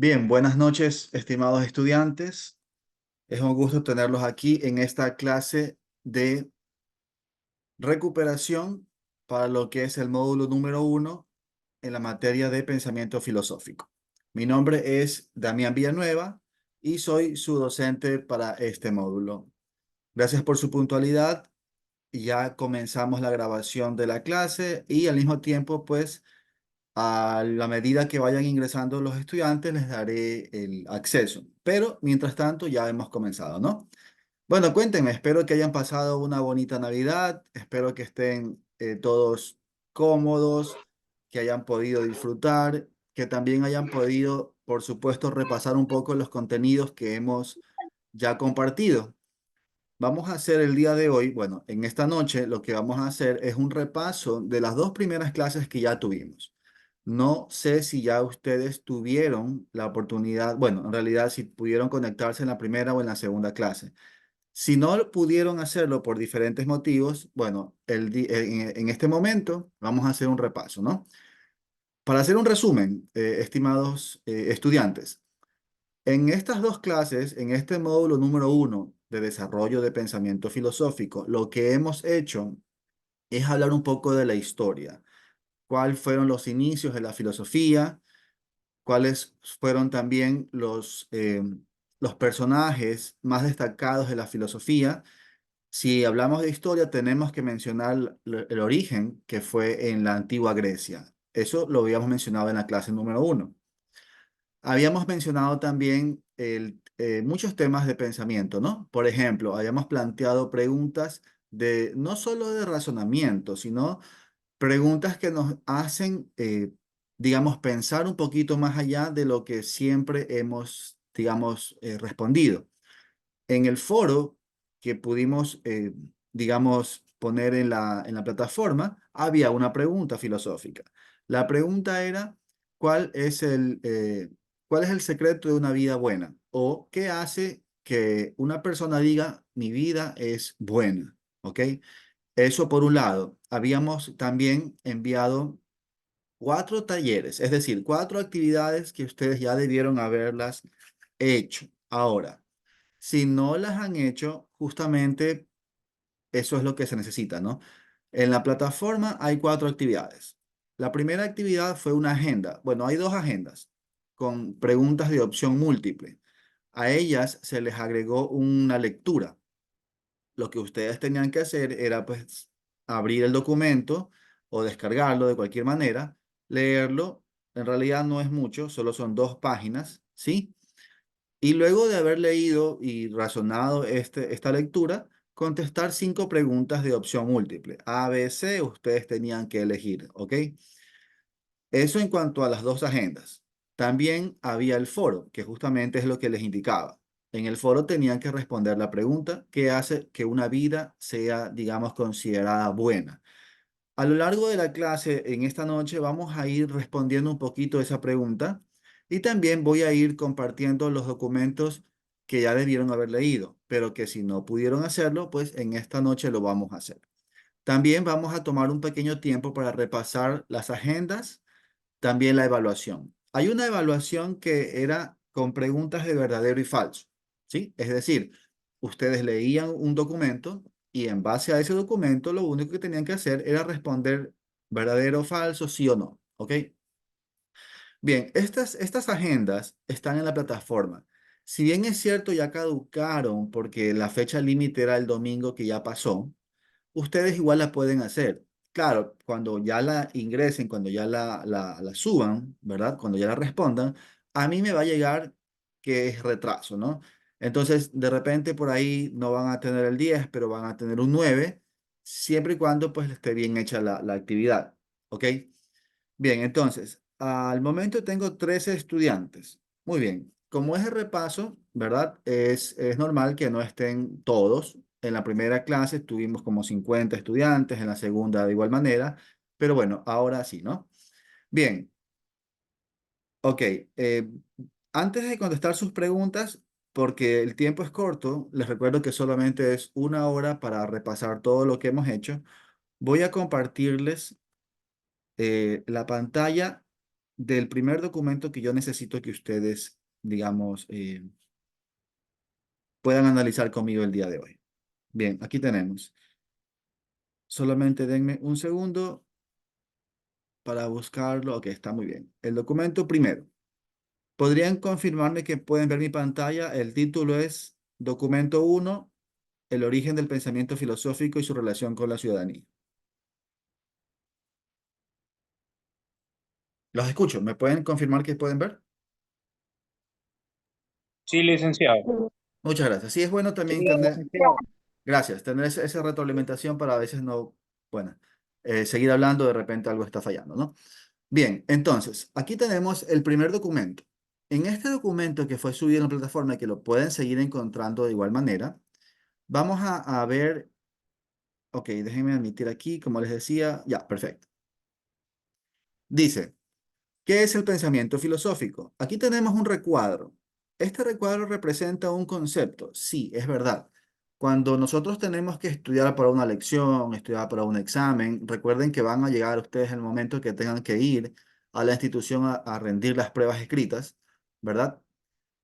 Bien, buenas noches, estimados estudiantes. Es un gusto tenerlos aquí en esta clase de recuperación para lo que es el módulo número 1 en la materia de pensamiento filosófico. Mi nombre es Damián Villanueva y soy su docente para este módulo. Gracias por su puntualidad. Ya comenzamos la grabación de la clase y al mismo tiempo, pues, a la medida que vayan ingresando los estudiantes, les daré el acceso. Pero mientras tanto, ya hemos comenzado, ¿no? Bueno, cuéntenme, espero que hayan pasado una bonita Navidad, espero que estén todos cómodos, que hayan podido disfrutar, que también hayan podido, por supuesto, repasar un poco los contenidos que hemos ya compartido. Vamos a hacer el día de hoy, bueno, en esta noche lo que vamos a hacer es un repaso de las dos primeras clases que ya tuvimos. No sé si ya ustedes tuvieron la oportunidad, bueno, en realidad si pudieron conectarse en la primera o en la segunda clase. Si no pudieron hacerlo por diferentes motivos, bueno, en este momento vamos a hacer un repaso, ¿no? Para hacer un resumen, estimados estudiantes, en estas dos clases, en este módulo número 1 de desarrollo de pensamiento filosófico, lo que hemos hecho es hablar un poco de la historia. ¿Cuáles fueron los inicios de la filosofía? ¿Cuáles fueron también los personajes más destacados de la filosofía? Si hablamos de historia, tenemos que mencionar el origen que fue en la antigua Grecia. Eso lo habíamos mencionado en la clase número 1. Habíamos mencionado también muchos temas de pensamiento, ¿no? Por ejemplo, habíamos planteado preguntas de no solo de razonamiento, sino preguntas que nos hacen, digamos, pensar un poquito más allá de lo que siempre hemos, digamos, respondido. En el foro que pudimos, digamos, poner en la plataforma, había una pregunta filosófica. La pregunta era, ¿cuál es cuál es el secreto de una vida buena? ¿O qué hace que una persona diga, mi vida es buena? ¿Ok? Eso por un lado. Habíamos también enviado 4 talleres, es decir, 4 actividades que ustedes ya debieron haberlas hecho. Ahora, si no las han hecho, justamente eso es lo que se necesita, ¿no? En la plataforma hay 4 actividades. La primera actividad fue una agenda. Bueno, hay 2 agendas con preguntas de opción múltiple. A ellas se les agregó una lectura. Lo que ustedes tenían que hacer era, pues, abrir el documento o descargarlo de cualquier manera, leerlo. En realidad no es mucho, solo son 2 páginas, ¿sí? Y luego de haber leído y razonado esta lectura, contestar 5 preguntas de opción múltiple. A, B, C, ustedes tenían que elegir, ¿ok? Eso en cuanto a las 2 agendas. También había el foro, que justamente es lo que les indicaba. En el foro tenían que responder la pregunta, ¿qué hace que una vida sea, digamos, considerada buena? A lo largo de la clase, en esta noche, vamos a ir respondiendo un poquito esa pregunta y también voy a ir compartiendo los documentos que ya debieron haber leído, pero que si no pudieron hacerlo, pues en esta noche lo vamos a hacer. También vamos a tomar un pequeño tiempo para repasar las agendas, también la evaluación. Hay una evaluación que era con preguntas de verdadero y falso, ¿sí? Es decir, ustedes leían un documento y en base a ese documento lo único que tenían que hacer era responder verdadero o falso, sí o no, ¿ok? Bien, estas agendas están en la plataforma. Si bien es cierto, ya caducaron porque la fecha límite era el domingo que ya pasó, ustedes igual la pueden hacer. Claro, cuando ya la ingresen, cuando ya la suban, ¿verdad? Cuando ya la respondan, a mí me va a llegar que es retraso, ¿no? Entonces, de repente por ahí no van a tener el 10, pero van a tener un 9, siempre y cuando pues esté bien hecha la actividad, ¿ok? Bien, entonces, al momento tengo 13 estudiantes. Muy bien, como es el repaso, ¿verdad? Es normal que no estén todos. En la primera clase tuvimos como 50 estudiantes, en la segunda de igual manera, pero bueno, ahora sí, ¿no? Bien, ok. Antes de contestar sus preguntas, porque el tiempo es corto, les recuerdo que solamente es 1 hora para repasar todo lo que hemos hecho. Voy a compartirles la pantalla del primer documento que yo necesito que ustedes, digamos, puedan analizar conmigo el día de hoy. Bien, aquí tenemos. Solamente denme un segundo para buscarlo. Ok, está muy bien. El documento primero. ¿Podrían confirmarme que pueden ver mi pantalla? El título es Documento 1, el origen del pensamiento filosófico y su relación con la ciudadanía. Los escucho. ¿Me pueden confirmar que pueden ver? Sí, licenciado. Muchas gracias. Sí, es bueno Sí, también tener, licenciado. gracias, tener esa retroalimentación para a veces no, bueno, seguir hablando, de repente algo está fallando, ¿no? Bien, entonces, aquí tenemos el primer documento. En este documento que fue subido en la plataforma y que lo pueden seguir encontrando de igual manera, vamos a ver, ok, déjenme admitir aquí, como les decía, ya, perfecto. Dice, ¿qué es el pensamiento filosófico? Aquí tenemos un recuadro. Este recuadro representa un concepto. Sí, es verdad. Cuando nosotros tenemos que estudiar para una lección, estudiar para un examen, recuerden que van a llegar ustedes el momento que tengan que ir a la institución a rendir las pruebas escritas, ¿verdad?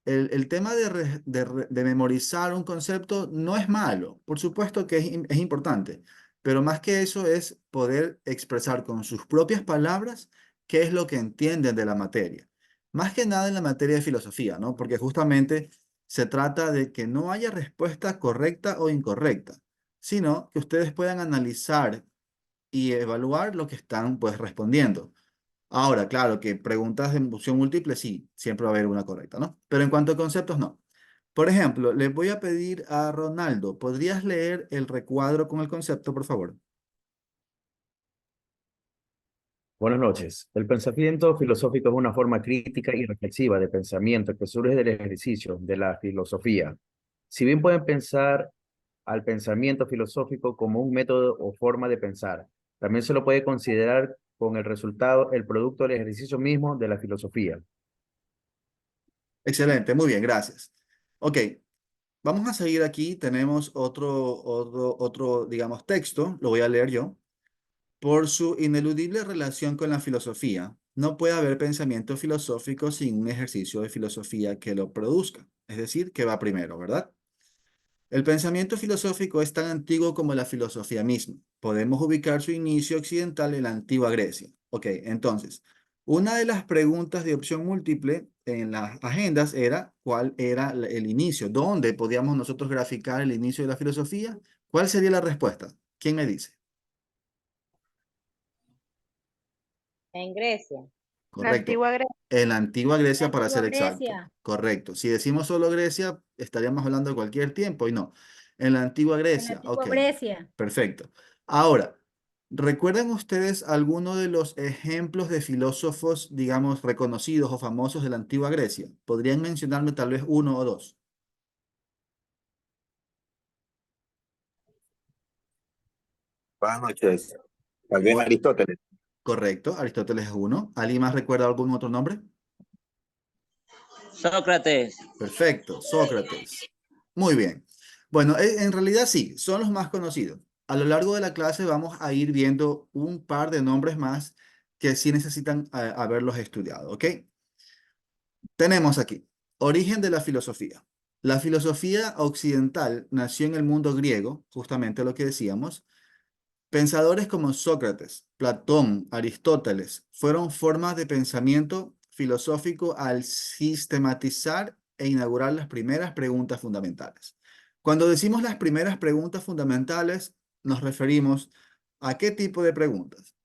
El tema de memorizar un concepto no es malo, por supuesto que es importante, pero más que eso es poder expresar con sus propias palabras qué es lo que entienden de la materia. Más que nada en la materia de filosofía, ¿no? Porque justamente se trata de que no haya respuesta correcta o incorrecta, sino que ustedes puedan analizar y evaluar lo que están pues respondiendo. Ahora, claro que preguntas de opción múltiple, sí, siempre va a haber una correcta, ¿no? Pero en cuanto a conceptos, no. Por ejemplo, les voy a pedir a Ronaldo, ¿podrías leer el recuadro con el concepto, por favor? Buenas noches. El pensamiento filosófico es una forma crítica y reflexiva de pensamiento que surge del ejercicio de la filosofía. Si bien pueden pensar al pensamiento filosófico como un método o forma de pensar, también se lo puede considerar con el resultado, el producto del ejercicio mismo de la filosofía. Excelente, muy bien, gracias. Ok, vamos a seguir aquí. Tenemos otro, digamos, texto, lo voy a leer yo. Por su ineludible relación con la filosofía, no puede haber pensamiento filosófico sin un ejercicio de filosofía que lo produzca. Es decir, que va primero, ¿verdad? El pensamiento filosófico es tan antiguo como la filosofía misma. Podemos ubicar su inicio occidental en la antigua Grecia. Ok, entonces, una de las preguntas de opción múltiple en las agendas era ¿cuál era el inicio? ¿Dónde podíamos nosotros graficar el inicio de la filosofía? ¿Cuál sería la respuesta? ¿Quién me dice? En Grecia. La Correcto. antigua Grecia. En la antigua La Grecia, para antigua ser exacto. Grecia. Correcto. Si decimos solo Grecia, estaríamos hablando de cualquier tiempo y no. En la antigua En la Grecia. Ok. antigua Grecia. Perfecto. Ahora, ¿recuerdan ustedes alguno de los ejemplos de filósofos, digamos, reconocidos o famosos de la antigua Grecia? ¿Podrían mencionarme tal vez uno o dos? Buenas noches. Tal vez Bu- Aristóteles. Correcto. Aristóteles es uno. ¿Alguien más recuerda algún otro nombre? Sócrates. Perfecto, Sócrates. Muy bien. Bueno, en realidad sí, son los más conocidos. A lo largo de la clase vamos a ir viendo un par de nombres más que sí necesitan haberlos estudiado, ¿ok? Tenemos aquí, origen de la filosofía. La filosofía occidental nació en el mundo griego, justamente lo que decíamos. Pensadores como Sócrates, Platón, Aristóteles fueron formas de pensamiento filosófico al sistematizar e inaugurar las primeras preguntas fundamentales. Cuando decimos las primeras preguntas fundamentales, nos referimos a qué tipo de preguntas.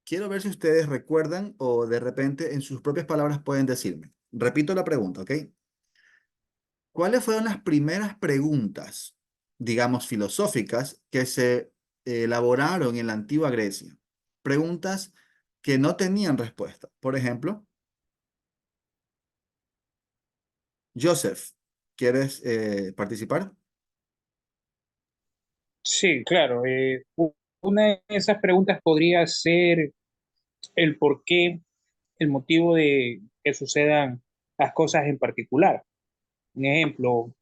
Quiero ver si ustedes recuerdan o de repente en sus propias palabras pueden decirme. Repito la pregunta, ¿ok? ¿Cuáles fueron las primeras preguntas, digamos, filosóficas que se elaboraron en la antigua Grecia? Preguntas que no tenían respuesta. Por ejemplo, Joseph, ¿quieres participar? Sí, claro. Una de esas preguntas podría ser el por qué, el motivo de que sucedan las cosas en particular. Un ejemplo,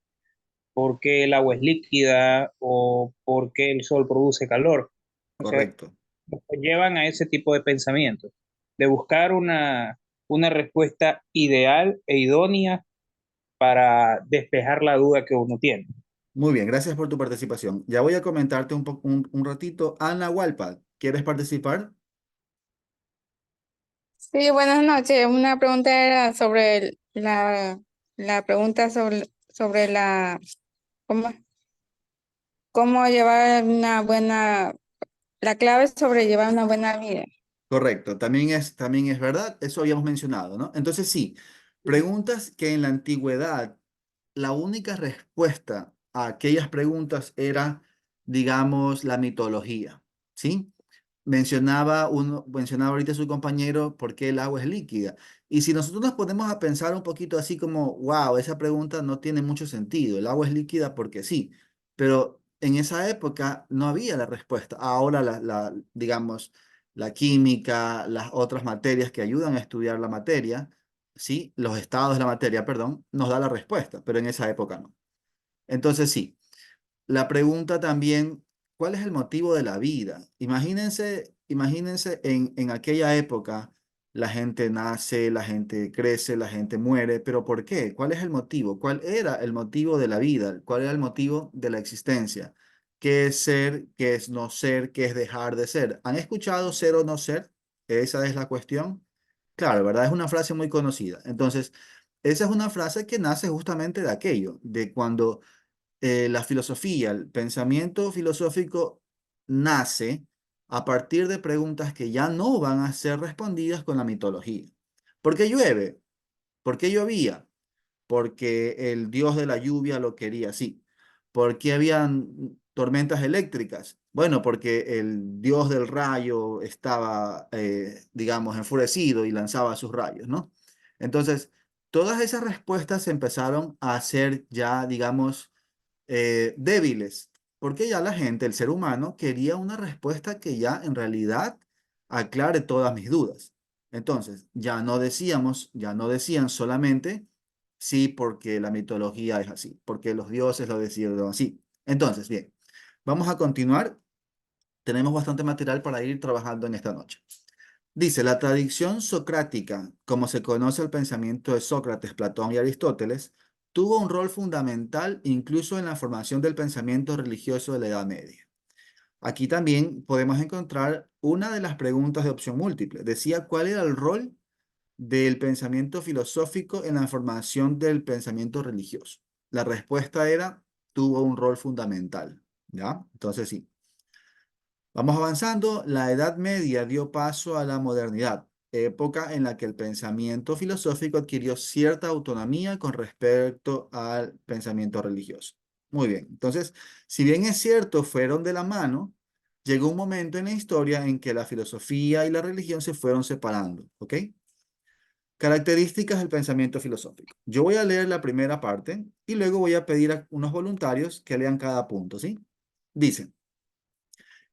por qué el agua es líquida o por qué el sol produce calor. O sea, Correcto. nos llevan a ese tipo de pensamientos, de buscar una, una respuesta ideal e idónea para despejar la duda que uno tiene. Muy bien, gracias por tu participación. Ya voy a comentarte un ratito. Ana Walpad, ¿quieres participar? Sí, buenas noches. Una pregunta era sobre la pregunta sobre ¿cómo, cómo llevar la clave sobre llevar una buena vida. Correcto, también es verdad, eso habíamos mencionado, ¿no? Entonces sí, preguntas que en la antigüedad la única respuesta a aquellas preguntas era, digamos, la mitología, ¿sí? Mencionaba ahorita su compañero por qué el agua es líquida. Y si nosotros nos ponemos a pensar un poquito así como, wow, esa pregunta no tiene mucho sentido, el agua es líquida porque sí, pero en esa época no había la respuesta. Ahora, digamos, la química, las otras materias que ayudan a estudiar la materia, ¿sí? Los estados de la materia, perdón, nos da la respuesta, pero en esa época no. Entonces sí. La pregunta también, ¿cuál es el motivo de la vida? Imagínense en aquella época, la gente nace, la gente crece, la gente muere, pero ¿por qué? ¿Cuál es el motivo? ¿Cuál era el motivo de la vida? ¿Cuál era el motivo de la existencia? ¿Qué es ser? ¿Qué es no ser? ¿Qué es dejar de ser? ¿Han escuchado ser o no ser? Esa es la cuestión. Claro, ¿verdad? Es una frase muy conocida. Entonces, esa es una frase que nace justamente de aquello, de cuando la filosofía, el pensamiento filosófico nace a partir de preguntas que ya no van a ser respondidas con la mitología. ¿Por qué llueve? ¿Por qué llovía? Porque el dios de la lluvia lo quería así. ¿Por qué habían tormentas eléctricas? Bueno, porque el dios del rayo estaba, digamos, enfurecido y lanzaba sus rayos, ¿no? Entonces, todas esas respuestas empezaron a ser ya, digamos, débiles, porque ya la gente, el ser humano, quería una respuesta que ya en realidad aclare todas mis dudas. Entonces, ya no decían solamente sí porque la mitología es así, porque los dioses lo decidieron así. Entonces, bien, vamos a continuar. Tenemos bastante material para ir trabajando en esta noche. Dice, la tradición socrática, como se conoce el pensamiento de Sócrates, Platón y Aristóteles, tuvo un rol fundamental incluso en la formación del pensamiento religioso de la Edad Media. Aquí también podemos encontrar una de las preguntas de opción múltiple. Decía, ¿cuál era el rol del pensamiento filosófico en la formación del pensamiento religioso? La respuesta era, tuvo un rol fundamental. ¿Ya? Entonces sí. Vamos avanzando, la Edad Media dio paso a la modernidad, época en la que el pensamiento filosófico adquirió cierta autonomía con respecto al pensamiento religioso. Muy bien, entonces, si bien es cierto, fueron de la mano, llegó un momento en la historia en que la filosofía y la religión se fueron separando, ¿ok? Características del pensamiento filosófico. Yo voy a leer la primera parte y luego voy a pedir a unos voluntarios que lean cada punto, ¿sí? Dicen.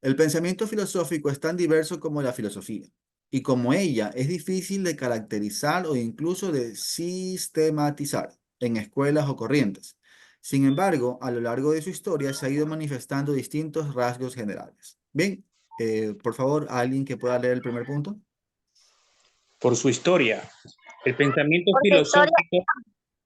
El pensamiento filosófico es tan diverso como la filosofía, y como ella es difícil de caracterizar o incluso de sistematizar en escuelas o corrientes. Sin embargo, a lo largo de su historia se ha ido manifestando distintos rasgos generales. Bien, por favor, alguien que pueda leer el primer punto. Por su historia, el pensamiento Por su historia, filosófico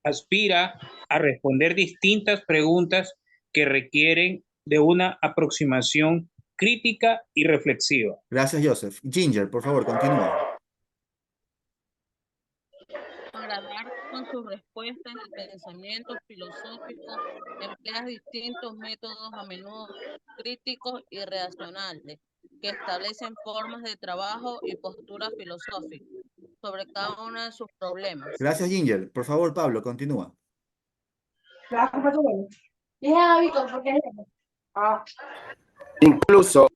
aspira a responder distintas preguntas que requieren de una aproximación crítica y reflexiva. Gracias, Joseph. Ginger, por favor, continúa. Para dar con sus respuestas, el pensamiento filosófico emplea distintos métodos a menudo críticos y racionales que establecen formas de trabajo y postura filosófica sobre cada uno de sus problemas. Gracias, Ginger. Por favor, Pablo, continúa. Incluso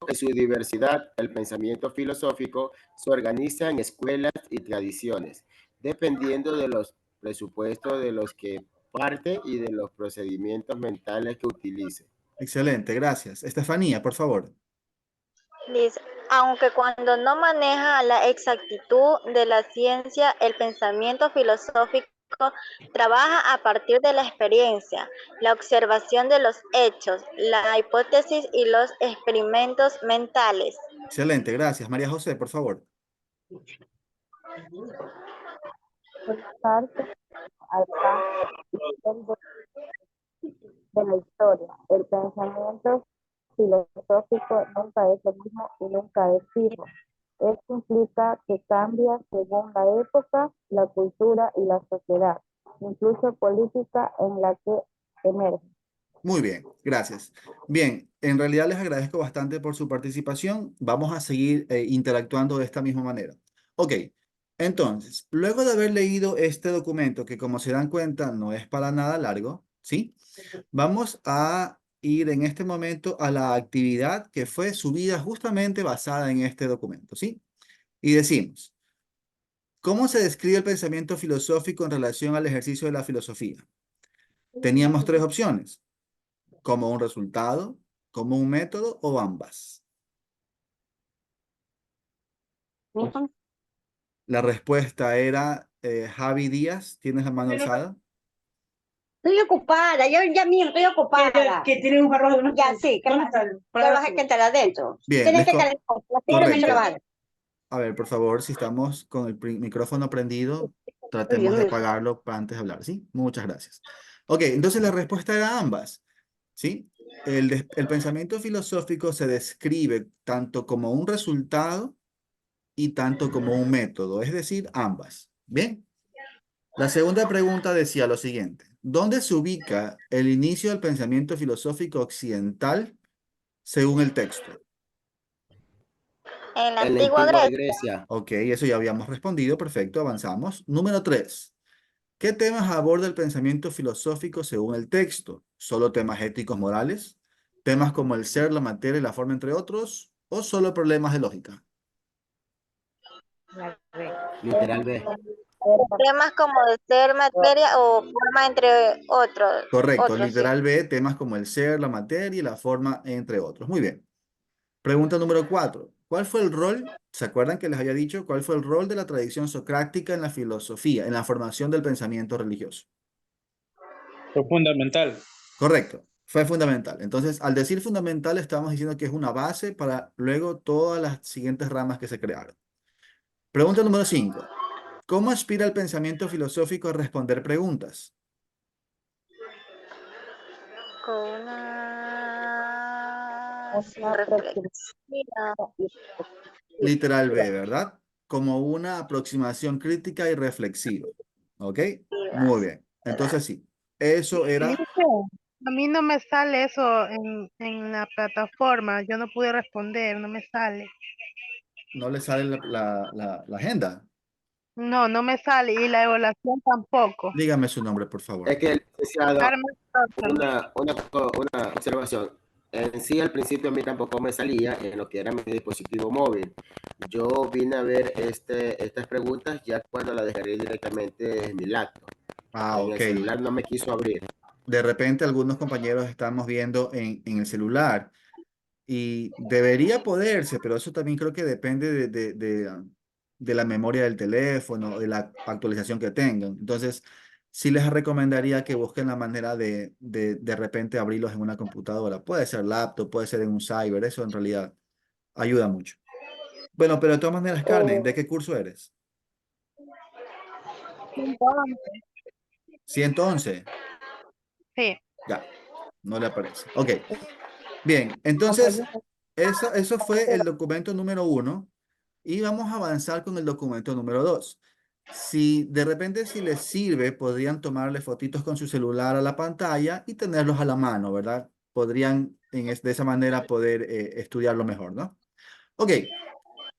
en su diversidad, el pensamiento filosófico se organiza en escuelas y tradiciones, dependiendo de los presupuestos de los que parte y de los procedimientos mentales que utilice. Excelente, gracias. Estefanía, por favor. dice, aunque cuando no maneja la exactitud de la ciencia, el pensamiento filosófico trabaja a partir de la experiencia, la observación de los hechos, la hipótesis y los experimentos mentales. Excelente, gracias. María José, por favor. Parte al campo de la historia. El pensamiento filosófico nunca es lo mismo y nunca es fijo. Esto implica que cambia según la época, la cultura y la sociedad, incluso política en la que emerge. Muy bien, gracias. Bien, en realidad les agradezco bastante por su participación. Vamos a seguir interactuando de esta misma manera. Ok, entonces, luego de haber leído este documento, que como se dan cuenta no es para nada largo, ¿sí? Vamos a ir en este momento a la actividad que fue subida justamente basada en este documento, ¿sí? Y decimos, ¿cómo se describe el pensamiento filosófico en relación al ejercicio de la filosofía? Teníamos tres opciones: como un resultado, como un método o ambas. La respuesta era Javi Díaz. ¿Tienes la mano alzada? Estoy ocupada, yo ya mismo estoy ocupada. Que tiene un jarro de unos. Ya, sí, que ¿Dónde vas, está el que vas a entrar adentro. Bien, Tienes que estar adentro, la señora me correcto. trabaja. A ver, por favor, si estamos con el micrófono prendido, tratemos de apagarlo para antes de hablar, ¿sí? Muchas gracias. Ok, entonces la respuesta era ambas, ¿sí? El pensamiento filosófico se describe tanto como un resultado y tanto como un método, es decir, ambas. Bien. La segunda pregunta decía lo siguiente: ¿dónde se ubica el inicio del pensamiento filosófico occidental según el texto? En la En la antigua antigua Grecia. Grecia. Ok, eso ya habíamos respondido, perfecto, avanzamos. Número 3. ¿Qué temas aborda el pensamiento filosófico según el texto? ¿Solo temas éticos morales? ¿Temas como el ser, la materia y la forma, entre otros? ¿O solo problemas de lógica? Literal B. Temas como de ser, materia o forma, entre otros. Correcto, Sí. literal B, temas como el ser, la materia y la forma, entre otros. Muy bien. Pregunta número 4. ¿Cuál fue el rol? ¿Se acuerdan que les había dicho cuál fue el rol de la tradición socrática en la filosofía, en la formación del pensamiento religioso? Fue fundamental. Correcto, fue fundamental. Entonces, al decir fundamental, estamos diciendo que es una base para luego todas las siguientes ramas que se crearon. Pregunta número 5. ¿Cómo aspira el pensamiento filosófico a responder preguntas? Con una Una reflexiva. Literal B, ¿verdad? Como una aproximación crítica y reflexiva. ¿Ok? Muy bien. Entonces sí, eso era. A mí no me sale eso en la plataforma. Yo no pude responder, no me sale. No le sale la agenda. No, no me sale. Y la evaluación tampoco. Dígame su nombre, por favor. Es que el licenciado, Carmen Rosa. una observación. En sí, al principio a mí tampoco me salía en lo que era mi dispositivo móvil. Yo vine a ver estas preguntas ya cuando la descargué directamente en mi laptop. Ah, En ok. el celular no me quiso abrir. De repente algunos compañeros estamos viendo en el celular y debería poderse, pero eso también creo que depende de la memoria del teléfono, de la actualización que tengan. Entonces, sí les recomendaría que busquen la manera de repente abrirlos en una computadora. Puede ser laptop, puede ser en un cyber, eso en realidad ayuda mucho. Bueno, pero de todas maneras, Carmen, ¿de qué curso eres? 111. Sí. Ya, no le aparece. Ok, bien, entonces eso fue el documento número 1 y vamos a avanzar con el documento número 2. Si de repente si les sirve, podrían tomarle fotitos con su celular a la pantalla y tenerlos a la mano, ¿verdad? Podrían de esa manera poder estudiarlo mejor, ¿no? Ok,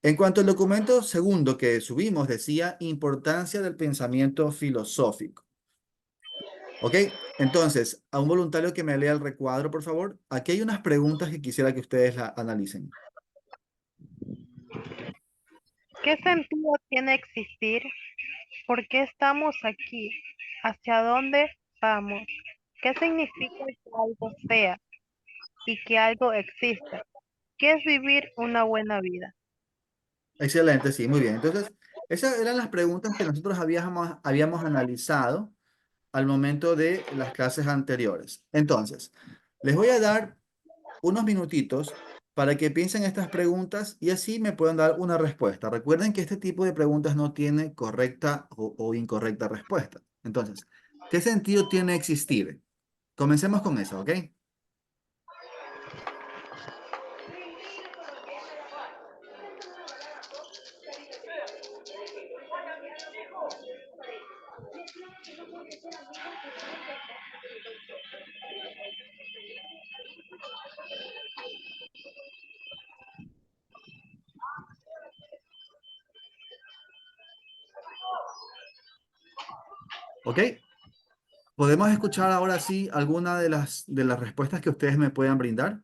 en cuanto al documento segundo que subimos, decía importancia del pensamiento filosófico. Ok, entonces, a un voluntario que me lea el recuadro, por favor. Aquí hay unas preguntas que quisiera que ustedes la analicen. ¿Qué sentido tiene existir? ¿Por qué estamos aquí? ¿Hacia dónde vamos? ¿Qué significa que algo sea y que algo exista? ¿Qué es vivir una buena vida? Excelente, sí, muy bien. Entonces, esas eran las preguntas que nosotros habíamos analizado al momento de las clases anteriores. Entonces, les voy a dar unos minutitos para que piensen estas preguntas y así me puedan dar una respuesta. Recuerden que este tipo de preguntas no tiene correcta o incorrecta respuesta. Entonces, ¿qué sentido tiene existir? Comencemos con eso, ¿ok? ¿Ok? ¿Podemos escuchar ahora sí alguna de las respuestas que ustedes me puedan brindar?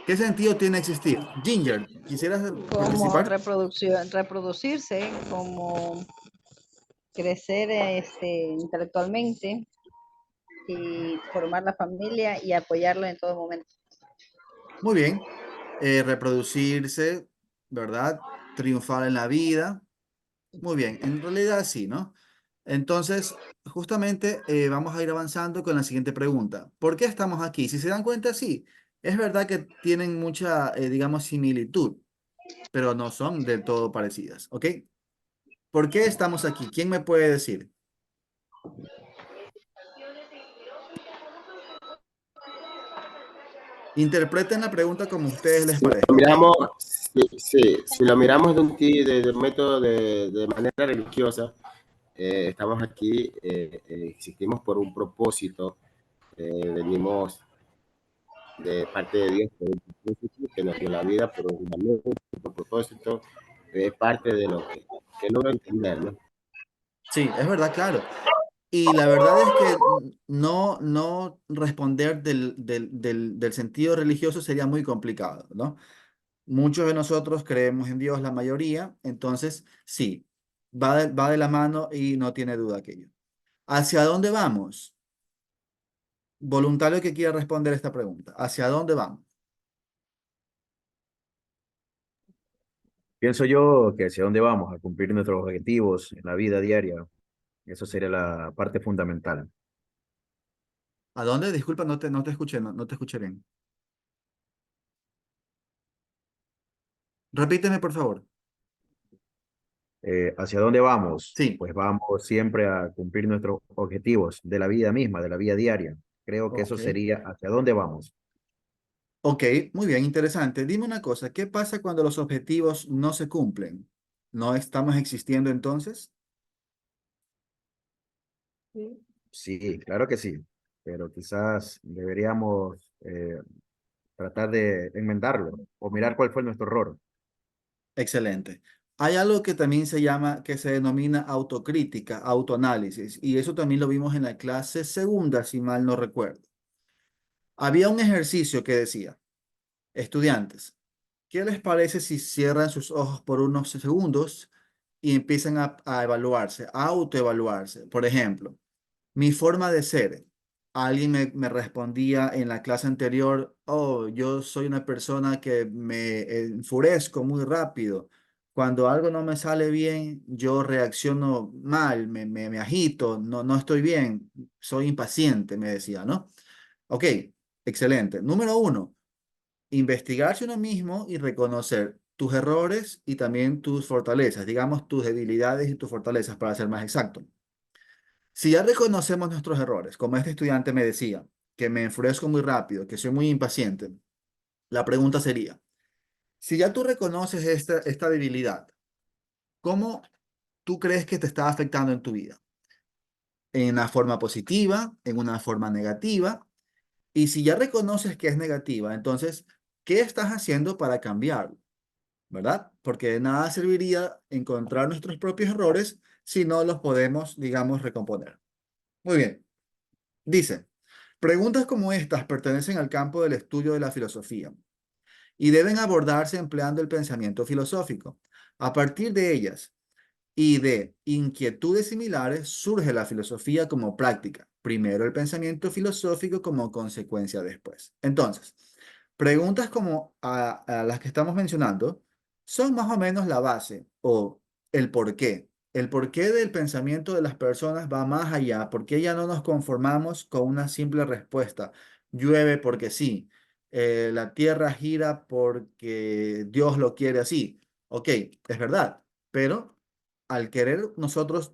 ¿Qué sentido tiene existir? Ginger, ¿quisieras Como participar? reproducirse, como crecer intelectualmente y formar la familia y apoyarlo en todo momento. Muy bien. Reproducirse, ¿verdad? Triunfar en la vida. Muy bien, en realidad sí, ¿no? Entonces, justamente vamos a ir avanzando con la siguiente pregunta. ¿Por qué estamos aquí? Si se dan cuenta, sí, es verdad que tienen mucha, digamos, similitud, pero no son del todo parecidas, ¿ok? ¿Por qué estamos aquí? ¿Quién me puede decir? Interpreten la pregunta como a ustedes les Si lo parezca, ¿ok? miramos, si lo miramos de un método de manera religiosa, estamos aquí, existimos por un propósito, venimos de parte de Dios por un propósito que nos dio la vida por un propósito, es parte de lo que logro entender, ¿no? Sí, es verdad, claro. Y la verdad es que no responder del sentido religioso sería muy complicado, ¿no? Muchos de nosotros creemos en Dios, la mayoría, entonces sí, va de la mano y no tiene duda aquello. ¿Hacia dónde vamos? Voluntario que quiera responder esta pregunta. ¿Hacia dónde vamos? Pienso yo que hacia dónde vamos a cumplir nuestros objetivos en la vida diaria, eso sería la parte fundamental. ¿A dónde? Disculpa, no te escuché, no te escuché bien. Repíteme, por favor. ¿Hacia dónde vamos? Sí, Pues vamos siempre a cumplir nuestros objetivos de la vida misma, de la vida diaria. Creo que eso ok. sería hacia dónde vamos. Ok, muy bien, interesante. Dime una cosa, ¿qué pasa cuando los objetivos no se cumplen? ¿No estamos existiendo entonces? Sí, claro que sí, pero quizás deberíamos tratar de enmendarlo o mirar cuál fue nuestro error. Excelente. Hay algo que también se llama, que se denomina autocrítica, autoanálisis, y eso también lo vimos en la clase segunda, si mal no recuerdo. Había un ejercicio que decía, estudiantes, ¿qué les parece si cierran sus ojos por unos segundos y empiezan a evaluarse, a autoevaluarse? Por ejemplo, mi forma de ser. Alguien me respondía en la clase anterior, oh, yo soy una persona que me enfurezco muy rápido. Cuando algo no me sale bien, yo reacciono mal, me agito, no estoy bien, soy impaciente, me decía, ¿no? Ok, excelente. Número uno, investigarse uno mismo y reconocer tus errores y también tus fortalezas, digamos tus debilidades y tus fortalezas, para ser más exacto. Si ya reconocemos nuestros errores, como este estudiante me decía, que me enfurezco muy rápido, que soy muy impaciente, la pregunta sería, si ya tú reconoces esta debilidad, ¿cómo tú crees que te está afectando en tu vida? ¿En una forma positiva, en una forma negativa? Y si ya reconoces que es negativa, entonces, ¿qué estás haciendo para cambiarlo? ¿Verdad? Porque de nada serviría encontrar nuestros propios errores si no los podemos, digamos, recomponer. Muy bien. Dice, preguntas como estas pertenecen al campo del estudio de la filosofía y deben abordarse empleando el pensamiento filosófico. A partir de ellas y de inquietudes similares surge la filosofía como práctica. Primero el pensamiento filosófico como consecuencia después. Entonces, preguntas como a las que estamos mencionando son más o menos la base o el por qué. el porqué del pensamiento de las personas va más allá. ¿Por qué ya no nos conformamos con una simple respuesta? Llueve porque sí. La tierra gira porque Dios lo quiere así. Ok, es verdad, pero al querer nosotros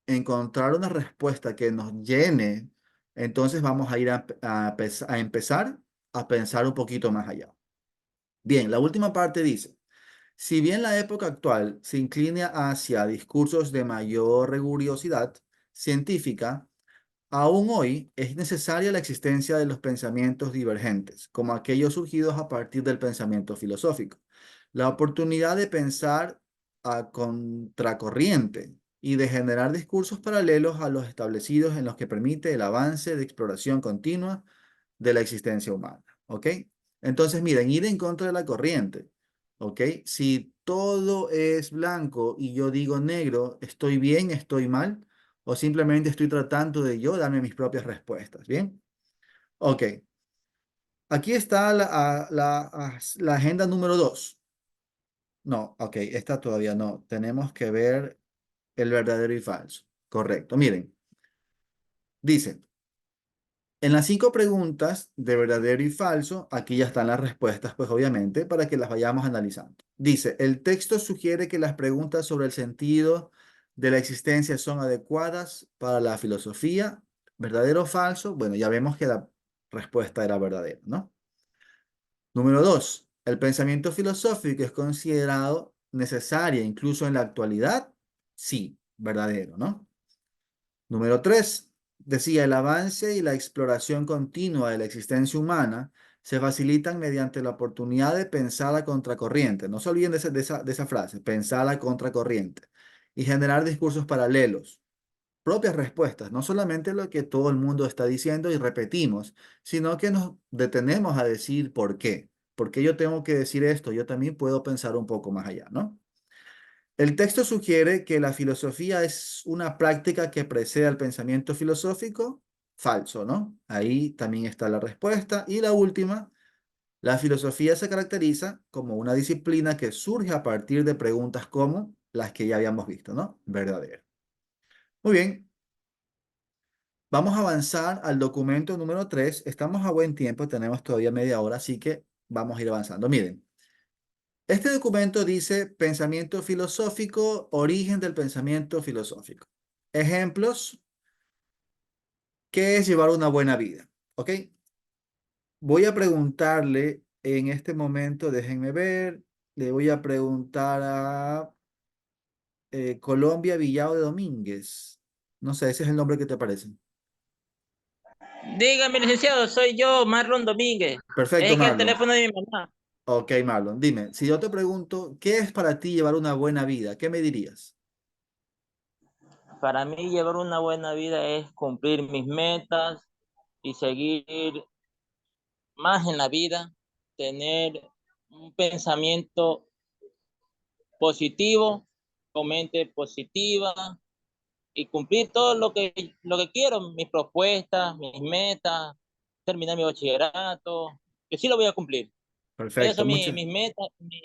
encontrar una respuesta que nos llene, entonces vamos a ir a empezar a pensar un poquito más allá. Bien, la última parte dice, si bien la época actual se inclina hacia discursos de mayor rigurosidad científica, aún hoy es necesaria la existencia de los pensamientos divergentes, como aquellos surgidos a partir del pensamiento filosófico. La oportunidad de pensar a contracorriente y de generar discursos paralelos a los establecidos en los que permite el avance de exploración continua de la existencia humana. ¿Ok? Entonces, miren, ir en contra de la corriente. ¿Ok? Si todo es blanco y yo digo negro, ¿estoy bien, estoy mal? ¿O simplemente estoy tratando de yo darme mis propias respuestas? ¿Bien? Ok. Aquí está la agenda número 2. No, ok, esta todavía no. Tenemos que ver el verdadero y falso. Correcto. Miren, dice, en las 5 preguntas de verdadero y falso, aquí ya están las respuestas, pues obviamente, para que las vayamos analizando. Dice, el texto sugiere que las preguntas sobre el sentido de la existencia son adecuadas para la filosofía. ¿Verdadero o falso? Bueno, ya vemos que la respuesta era verdadera, ¿no? Número 2, el pensamiento filosófico es considerado necesario incluso en la actualidad. Sí, verdadero, ¿no? Número 3, decía, el avance y la exploración continua de la existencia humana se facilitan mediante la oportunidad de pensar a contracorriente. No se olviden de esa frase, pensar a contracorriente y generar discursos paralelos, propias respuestas, no solamente lo que todo el mundo está diciendo y repetimos, sino que nos detenemos a decir por qué. ¿Por qué yo tengo que decir esto? Yo también puedo pensar un poco más allá, ¿no? El texto sugiere que la filosofía es una práctica que precede al pensamiento filosófico. Falso, ¿no? Ahí también está la respuesta. Y la última, la filosofía se caracteriza como una disciplina que surge a partir de preguntas como las que ya habíamos visto, ¿no? Verdadero. Muy bien. Vamos a avanzar al documento número 3. Estamos a buen tiempo, tenemos todavía media hora, así que vamos a ir avanzando. Miren. Este documento dice pensamiento filosófico, origen del pensamiento filosófico. Ejemplos, ¿qué es llevar una buena vida? ¿Ok? Voy a preguntarle en este momento, déjenme ver, le voy a preguntar a Colombia Villado de Domínguez. No sé, ese es el nombre que te parece. Dígame, licenciado, soy yo, Marlon Domínguez. Perfecto, Es que el Marlon. teléfono de mi mamá. Ok, Marlon, dime, si yo te pregunto, ¿qué es para ti llevar una buena vida? ¿Qué me dirías? Para mí llevar una buena vida es cumplir mis metas y seguir más en la vida, tener un pensamiento positivo, con mente positiva y cumplir todo lo que quiero, mis propuestas, mis metas, terminar mi bachillerato, que sí lo voy a cumplir. Esas Perfecto, son mis metas, mi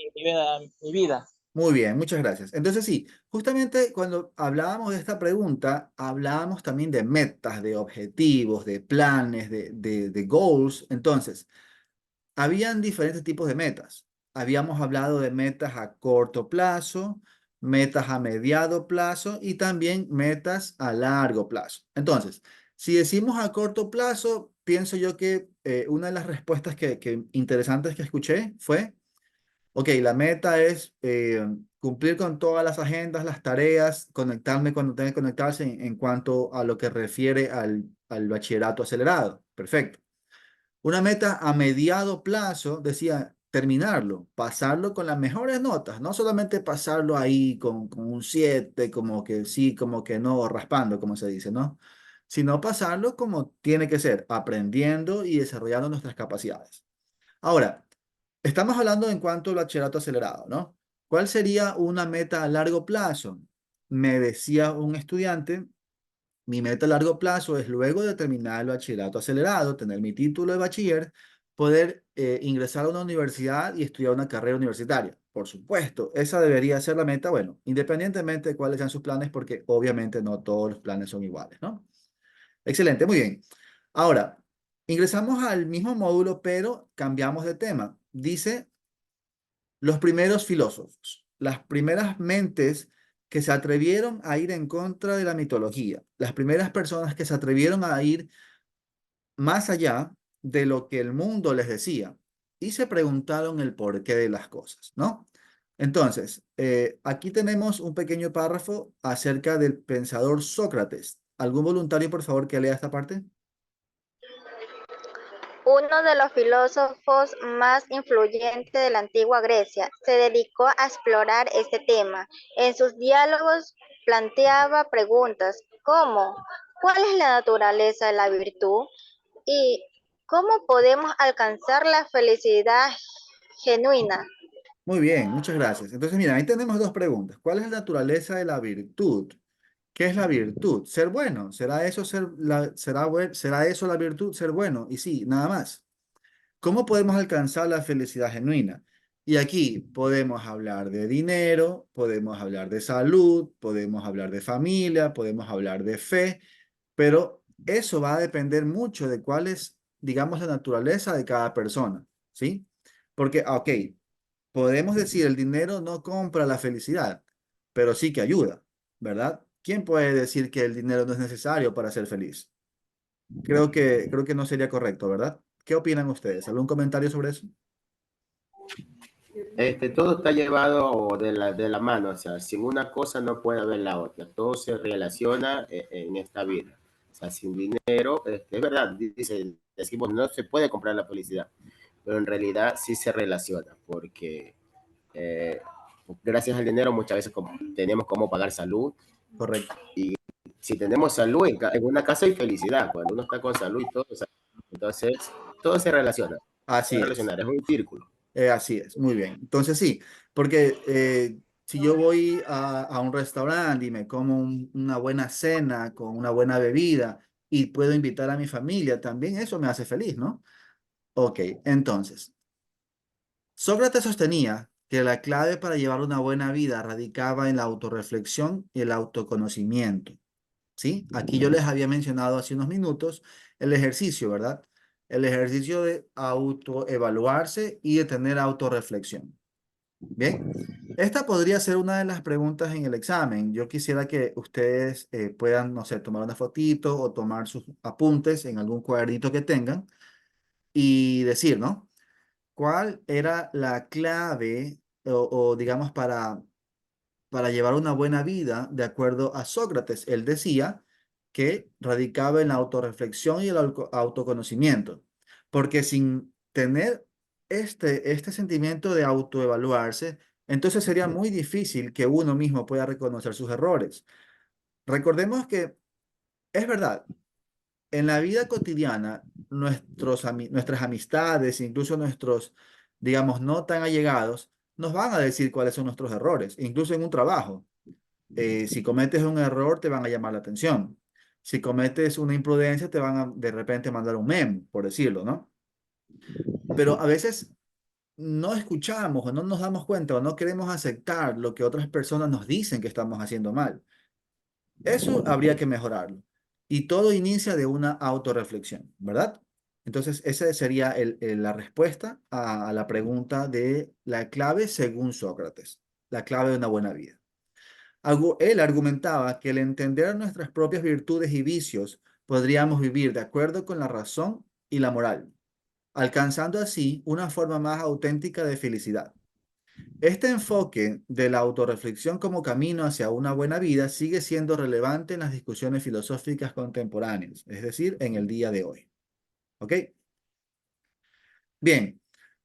vida. muy bien, muchas gracias. Entonces sí, justamente cuando hablábamos de esta pregunta, hablábamos también de metas, de objetivos, de planes, de goals. Entonces, habían diferentes tipos de metas. Habíamos hablado de metas a corto plazo, metas a mediado plazo y también metas a largo plazo. Entonces, si decimos a corto plazo, pienso yo que una de las respuestas que interesantes que escuché fue ok, la meta es cumplir con todas las agendas, las tareas, conectarme cuando tenga que conectarse en cuanto a lo que refiere al bachillerato acelerado. Perfecto. Una meta a mediado plazo, decía, terminarlo, pasarlo con las mejores notas, no solamente pasarlo ahí con un 7, como que sí, como que no, raspando, como se dice, ¿no? Sino pasarlo como tiene que ser, aprendiendo y desarrollando nuestras capacidades. Ahora, estamos hablando en cuanto al bachillerato acelerado, ¿no? ¿Cuál sería una meta a largo plazo? Me decía un estudiante, mi meta a largo plazo es luego de terminar el bachillerato acelerado, tener mi título de bachiller, poder ingresar a una universidad y estudiar una carrera universitaria. Por supuesto, esa debería ser la meta, bueno, independientemente de cuáles sean sus planes, porque obviamente no todos los planes son iguales, ¿no? Excelente, muy bien. Ahora, ingresamos al mismo módulo, pero cambiamos de tema. Dice los primeros filósofos, las primeras mentes que se atrevieron a ir en contra de la mitología, las primeras personas que se atrevieron a ir más allá de lo que el mundo les decía y se preguntaron el porqué de las cosas, ¿no? Entonces, aquí tenemos un pequeño párrafo acerca del pensador Sócrates. ¿Algún voluntario, por favor, que lea esta parte? Uno de los filósofos más influyentes de la antigua Grecia se dedicó a explorar este tema. En sus diálogos planteaba preguntas como ¿cuál es la naturaleza de la virtud? ¿Y cómo podemos alcanzar la felicidad genuina? Muy bien, muchas gracias. Entonces, mira, ahí tenemos dos preguntas. ¿Cuál es la naturaleza de la virtud? ¿Qué es la virtud? Ser bueno. ¿Será eso será eso la virtud? Ser bueno. Y sí, nada más. ¿Cómo podemos alcanzar la felicidad genuina? Y aquí podemos hablar de dinero, podemos hablar de salud, podemos hablar de familia, podemos hablar de fe, pero eso va a depender mucho de cuál es, digamos, la naturaleza de cada persona, ¿sí? Porque, ok, podemos decir el dinero no compra la felicidad, pero sí que ayuda, ¿verdad? ¿Quién puede decir que el dinero no es necesario para ser feliz? Creo que no sería correcto, ¿verdad? ¿Qué opinan ustedes? ¿Algún comentario sobre eso? Todo está llevado de la mano, o sea, sin una cosa no puede haber la otra, todo se relaciona en esta vida. O sea, sin dinero, es verdad, decimos, no se puede comprar la felicidad, pero en realidad sí se relaciona, porque eh, gracias al dinero muchas veces tenemos cómo pagar salud. Correcto. Y si tenemos salud, en una casa hay felicidad, cuando uno está con salud y todo, o sea, entonces todo se relaciona. Así Se es. relacionar, es un círculo. Así es, muy bien. Entonces sí, porque si yo voy a un restaurante y me como una buena cena con una buena bebida y puedo invitar a mi familia, también eso me hace feliz, ¿no? Ok, entonces, Sócrates sostenía que la clave para llevar una buena vida radicaba en la autorreflexión y el autoconocimiento. ¿Sí? Aquí yo les había mencionado hace unos minutos el ejercicio, ¿verdad? El ejercicio de autoevaluarse y de tener autorreflexión. Bien, esta podría ser una de las preguntas en el examen. Yo quisiera que ustedes puedan, no sé, tomar una fotito o tomar sus apuntes en algún cuadernito que tengan y decir, ¿no? ¿Cuál era la clave o digamos, para llevar una buena vida de acuerdo a Sócrates? Él decía que radicaba en la autorreflexión y el autoconocimiento, porque sin tener este sentimiento de autoevaluarse, entonces sería muy difícil que uno mismo pueda reconocer sus errores. Recordemos que es verdad, en la vida cotidiana, nuestras amistades, incluso nuestros, digamos, no tan allegados, nos van a decir cuáles son nuestros errores, incluso en un trabajo. Si cometes un error, te van a llamar la atención. Si cometes una imprudencia, te van a de repente mandar un memo, por decirlo, ¿no? Pero a veces no escuchamos o no nos damos cuenta o no queremos aceptar lo que otras personas nos dicen que estamos haciendo mal. Eso habría que mejorarlo. Y todo inicia de una autorreflexión, ¿verdad? Entonces, esa sería la respuesta a la pregunta de la clave según Sócrates, la clave de una buena vida. Él argumentaba que al entender nuestras propias virtudes y vicios, podríamos vivir de acuerdo con la razón y la moral, alcanzando así una forma más auténtica de felicidad. Este enfoque de la autorreflexión como camino hacia una buena vida sigue siendo relevante en las discusiones filosóficas contemporáneas, es decir, en el día de hoy. ¿Ok? Bien,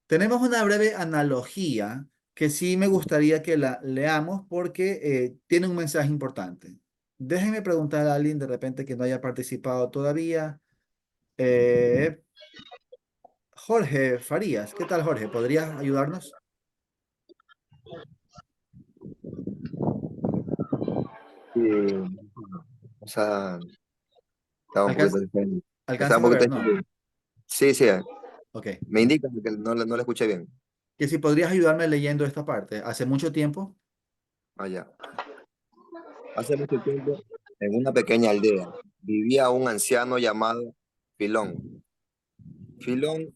tenemos una breve analogía que sí me gustaría que la leamos porque tiene un mensaje importante. Déjenme preguntar a alguien de repente que no haya participado todavía. Jorge Farías, ¿qué tal, Jorge? ¿Podrías ayudarnos? Sí, o sea, estaba un poquito Alcanza, diferente. Estaba alcanzas un a poquito ver, ¿no? diferente. Sí, sí, Ok. Me indica que no, no le escuché bien. Que si podrías ayudarme leyendo esta parte. ¿Hace mucho tiempo? Allá. Hace mucho tiempo, en una pequeña aldea, vivía un anciano llamado Filón. Filón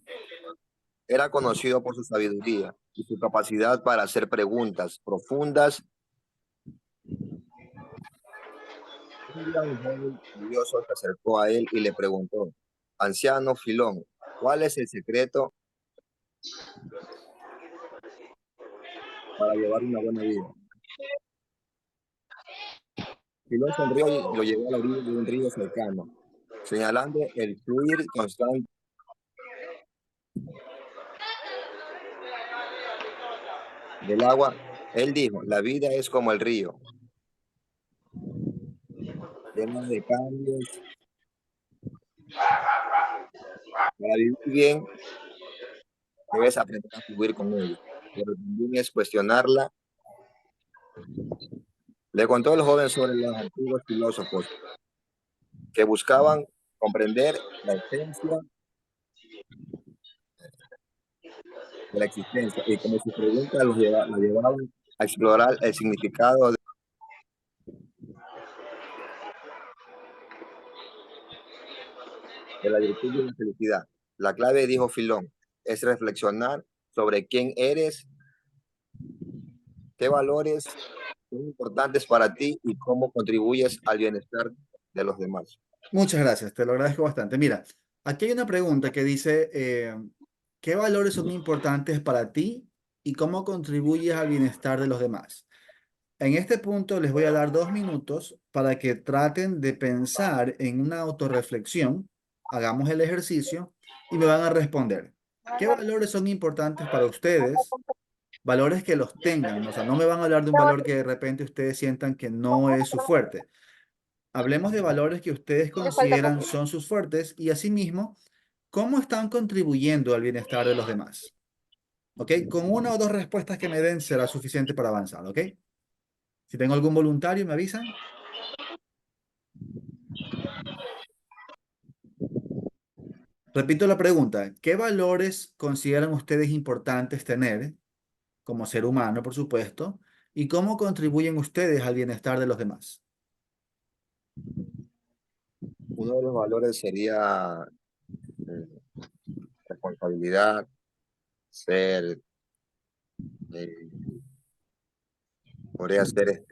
era conocido por su sabiduría y su capacidad para hacer preguntas profundas. Un día un joven curioso se acercó a él y le preguntó: Anciano Filón, ¿cuál es el secreto para llevar una buena vida? Filón sonrió y lo llevó a la orilla de un río cercano, señalando el fluir constante del agua. Él dijo: la vida es como el río, llena de cambios. Para vivir bien, debes aprender a fluir con ella, pero también es cuestionarla. Le contó el joven sobre los antiguos filósofos que buscaban comprender la esencia de la existencia y como sus preguntas los llevaban a explorar el significado de la virtud y la felicidad. La clave, dijo Filón, es reflexionar sobre quién eres, qué valores son importantes para ti y cómo contribuyes al bienestar de los demás. Muchas gracias, te lo agradezco bastante. Mira, aquí hay una pregunta que dice, ¿qué valores son importantes para ti y cómo contribuyes al bienestar de los demás? En este punto les voy a dar 2 minutos para que traten de pensar en una autorreflexión. Hagamos el ejercicio y me van a responder. ¿Qué valores son importantes para ustedes? Valores que los tengan. O sea, no me van a hablar de un valor que de repente ustedes sientan que no es su fuerte. Hablemos de valores que ustedes consideran son sus fuertes y asimismo, ¿cómo están contribuyendo al bienestar de los demás? ¿Ok? Con 1 o 2 respuestas que me den será suficiente para avanzar, ¿ok? Si tengo algún voluntario, me avisan. Repito la pregunta. ¿Qué valores consideran ustedes importantes tener como ser humano, por supuesto? ¿Y cómo contribuyen ustedes al bienestar de los demás? Uno de los valores sería responsabilidad, ser, podría ser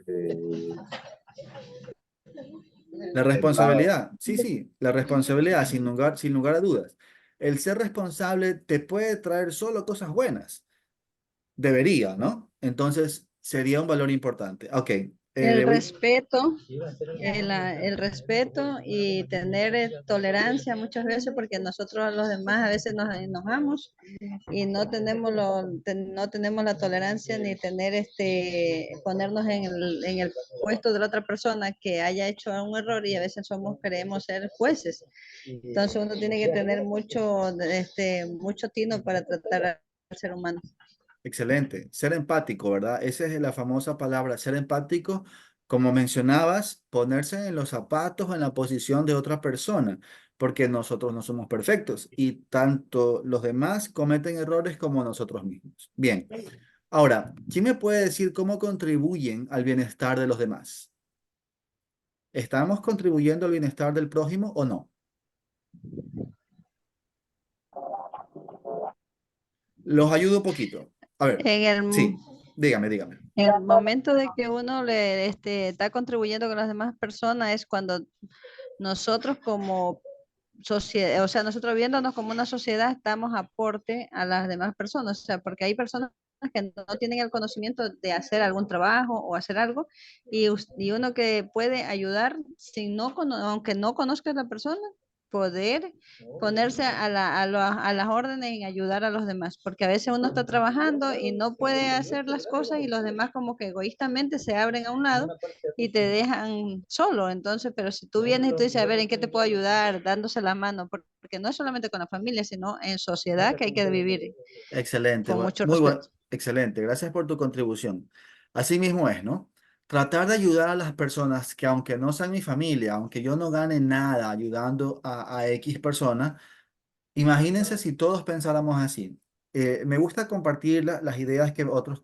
La responsabilidad, sí, la responsabilidad, sin lugar a dudas. El ser responsable te puede traer solo cosas buenas. Debería, ¿no? Entonces, sería un valor importante. Ok. El respeto, el respeto y tener tolerancia muchas veces porque nosotros a los demás a veces nos enojamos y no tenemos no tenemos la tolerancia ni tener ponernos en el puesto de la otra persona que haya hecho un error y a veces creemos ser jueces. Entonces uno tiene que tener mucho tino para tratar al ser humano. Excelente. Ser empático, ¿verdad? Esa es la famosa palabra, ser empático. Como mencionabas, ponerse en los zapatos, en la posición de otra persona, porque nosotros no somos perfectos y tanto los demás cometen errores como nosotros mismos. Bien. Ahora, ¿quién me puede decir cómo contribuyen al bienestar de los demás? ¿Estamos contribuyendo al bienestar del prójimo o no? Los ayudo un poquito. A ver, sí, dígame. En el momento de que uno está contribuyendo con las demás personas es cuando nosotros como sociedad, o sea, nosotros viéndonos como una sociedad, estamos aporte a las demás personas, o sea, porque hay personas que no tienen el conocimiento de hacer algún trabajo o hacer algo, y uno que puede ayudar, aunque no conozca a la persona, poder ponerse a las órdenes en ayudar a los demás, porque a veces uno está trabajando y no puede hacer las cosas y los demás como que egoístamente se abren a un lado y te dejan solo. Entonces, pero si tú vienes y tú dices, a ver, ¿en qué te puedo ayudar? Dándose la mano, porque no es solamente con la familia, sino en sociedad que hay que vivir Excelente, con mucho muy bueno, respeto. excelente. Gracias por tu contribución. Así mismo es, ¿no? Tratar de ayudar a las personas que aunque no sean mi familia, aunque yo no gane nada ayudando a X personas, Imagínense si todos pensáramos así. Me gusta compartir las ideas que otros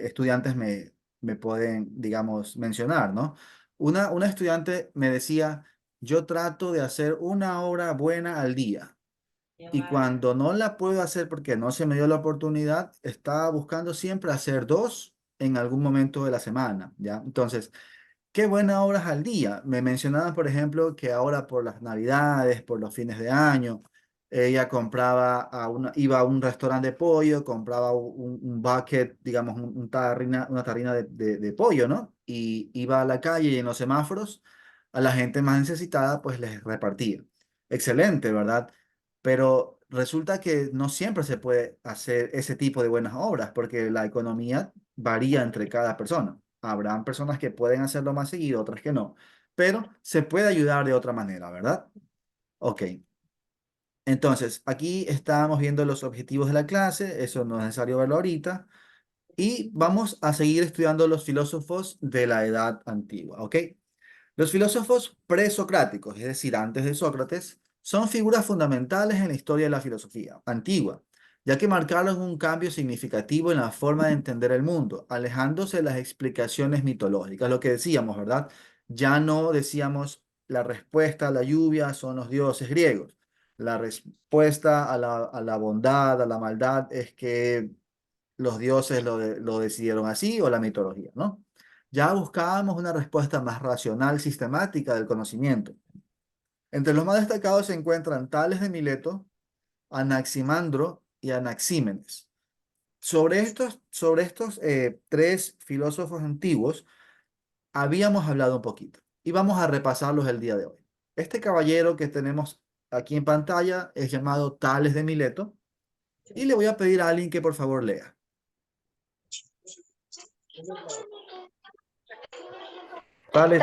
estudiantes me pueden, digamos, mencionar, ¿no? Una estudiante me decía, yo trato de hacer una hora buena al día. Y cuando no la puedo hacer porque no se me dio la oportunidad, estaba buscando siempre hacer dos en algún momento de la semana, ¿ya? Entonces, qué buenas horas al día. Me mencionaban, por ejemplo, que ahora por las Navidades, por los fines de año, ella iba a un restaurante de pollo, compraba un bucket, digamos, una tarrina de pollo, ¿no? Y iba a la calle y en los semáforos a la gente más necesitada, pues les repartía. Excelente, ¿verdad? Pero resulta que no siempre se puede hacer ese tipo de buenas obras porque la economía varía entre cada persona. Habrán personas que pueden hacerlo más seguido, otras que no, pero se puede ayudar de otra manera, ¿verdad? Ok. Entonces, aquí estábamos viendo los objetivos de la clase, eso no es necesario verlo ahorita, y vamos a seguir estudiando los filósofos de la edad antigua, ¿ok? Los filósofos presocráticos, es decir, antes de Sócrates, son figuras fundamentales en la historia de la filosofía antigua, ya que marcaron un cambio significativo en la forma de entender el mundo, alejándose de las explicaciones mitológicas, lo que decíamos, ¿verdad? Ya no decíamos la respuesta a la lluvia son los dioses griegos. La respuesta a la bondad, a la maldad, es que los dioses lo decidieron así o la mitología, ¿no? Ya buscábamos una respuesta más racional, sistemática del conocimiento. Entre los más destacados se encuentran Tales de Mileto, Anaximandro y Anaxímenes. Sobre estos tres filósofos antiguos habíamos hablado un poquito y vamos a repasarlos el día de hoy. Este caballero que tenemos aquí en pantalla es llamado Tales de Mileto y le voy a pedir a alguien que por favor lea. Tales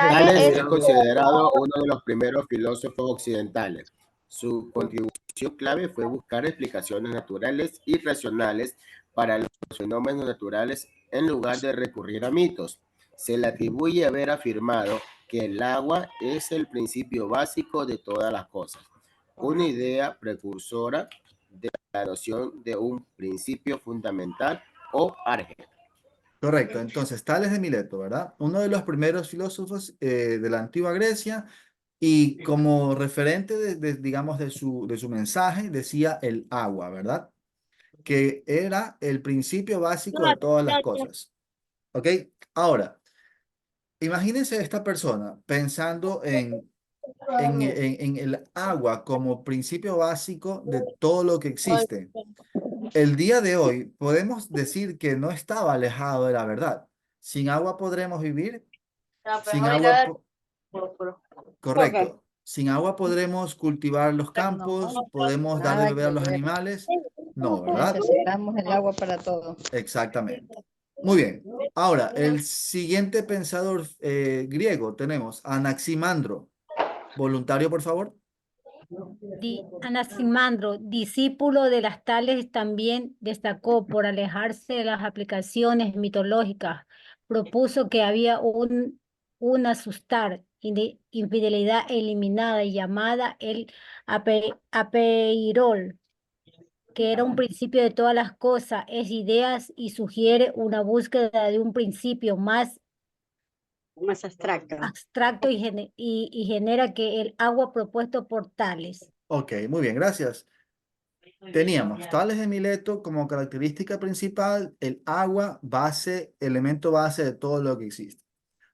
es considerado uno de los primeros filósofos occidentales. Su contribución clave fue buscar explicaciones naturales y racionales para los fenómenos naturales en lugar de recurrir a mitos. Se le atribuye haber afirmado que el agua es el principio básico de todas las cosas, una idea precursora de la noción de un principio fundamental o arget. Correcto, entonces Tales de Mileto, ¿verdad? Uno de los primeros filósofos de la antigua Grecia y como referente, digamos, de su mensaje, decía el agua, ¿verdad? Que era el principio básico de todas las cosas. ¿Ok? Ahora, imagínense esta persona pensando en el agua como principio básico de todo lo que existe. El día de hoy podemos decir que no estaba alejado de la verdad. Sin agua podremos vivir. Sin agua, correcto. Sin agua podremos cultivar los campos, podemos dar de Nada beber a que los ver. animales. No, ¿verdad? Necesitamos el agua para todo. Exactamente. Muy bien. Ahora, el siguiente pensador griego tenemos Anaximandro. Voluntario, por favor. Anaximandro, discípulo de las Tales, también destacó por alejarse de las aplicaciones mitológicas. Propuso que había una sustar, infidelidad eliminada y llamada el apeirol, que era un principio de todas las cosas, es ideas y sugiere una búsqueda de un principio más abstracto y genera que el agua propuesto por Tales. Ok, muy bien, gracias. Teníamos Tales de Mileto como característica principal, el agua base, elemento base de todo lo que existe.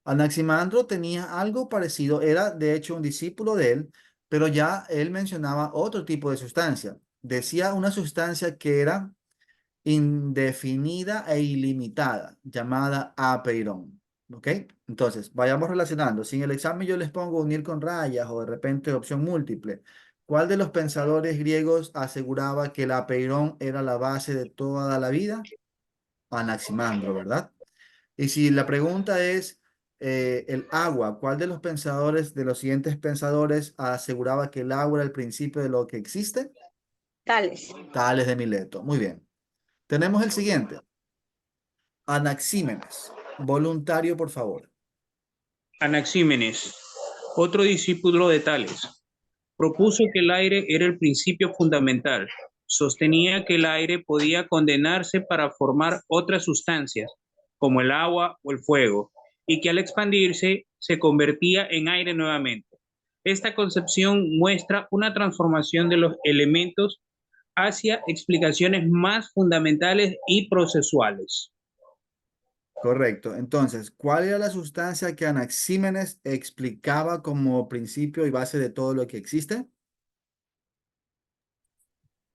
Anaximandro tenía algo parecido, era de hecho un discípulo de él, pero ya él mencionaba otro tipo de sustancia. Decía una sustancia que era indefinida e ilimitada, llamada apeirón. ¿Ok? Entonces, vayamos relacionando. Si en el examen yo les pongo unir con rayas o de repente opción múltiple, ¿cuál de los pensadores griegos aseguraba que el apeirón era la base de toda la vida? Anaximandro, ¿verdad? Y si la pregunta es el agua, ¿cuál de los pensadores, de los siguientes pensadores aseguraba que el agua era el principio de lo que existe? Tales. Tales de Mileto. Muy bien. Tenemos el siguiente. Anaxímenes. Voluntario, por favor. Anaxímenes, otro discípulo de Tales. propuso que el aire era el principio fundamental. Sostenía que el aire podía condenarse para formar otras sustancias, como el agua o el fuego, y que al expandirse se convertía en aire nuevamente. Esta concepción muestra una transformación de los elementos hacia explicaciones más fundamentales y procesuales. Correcto. Entonces, ¿cuál era la sustancia que Anaxímenes explicaba como principio y base de todo lo que existe?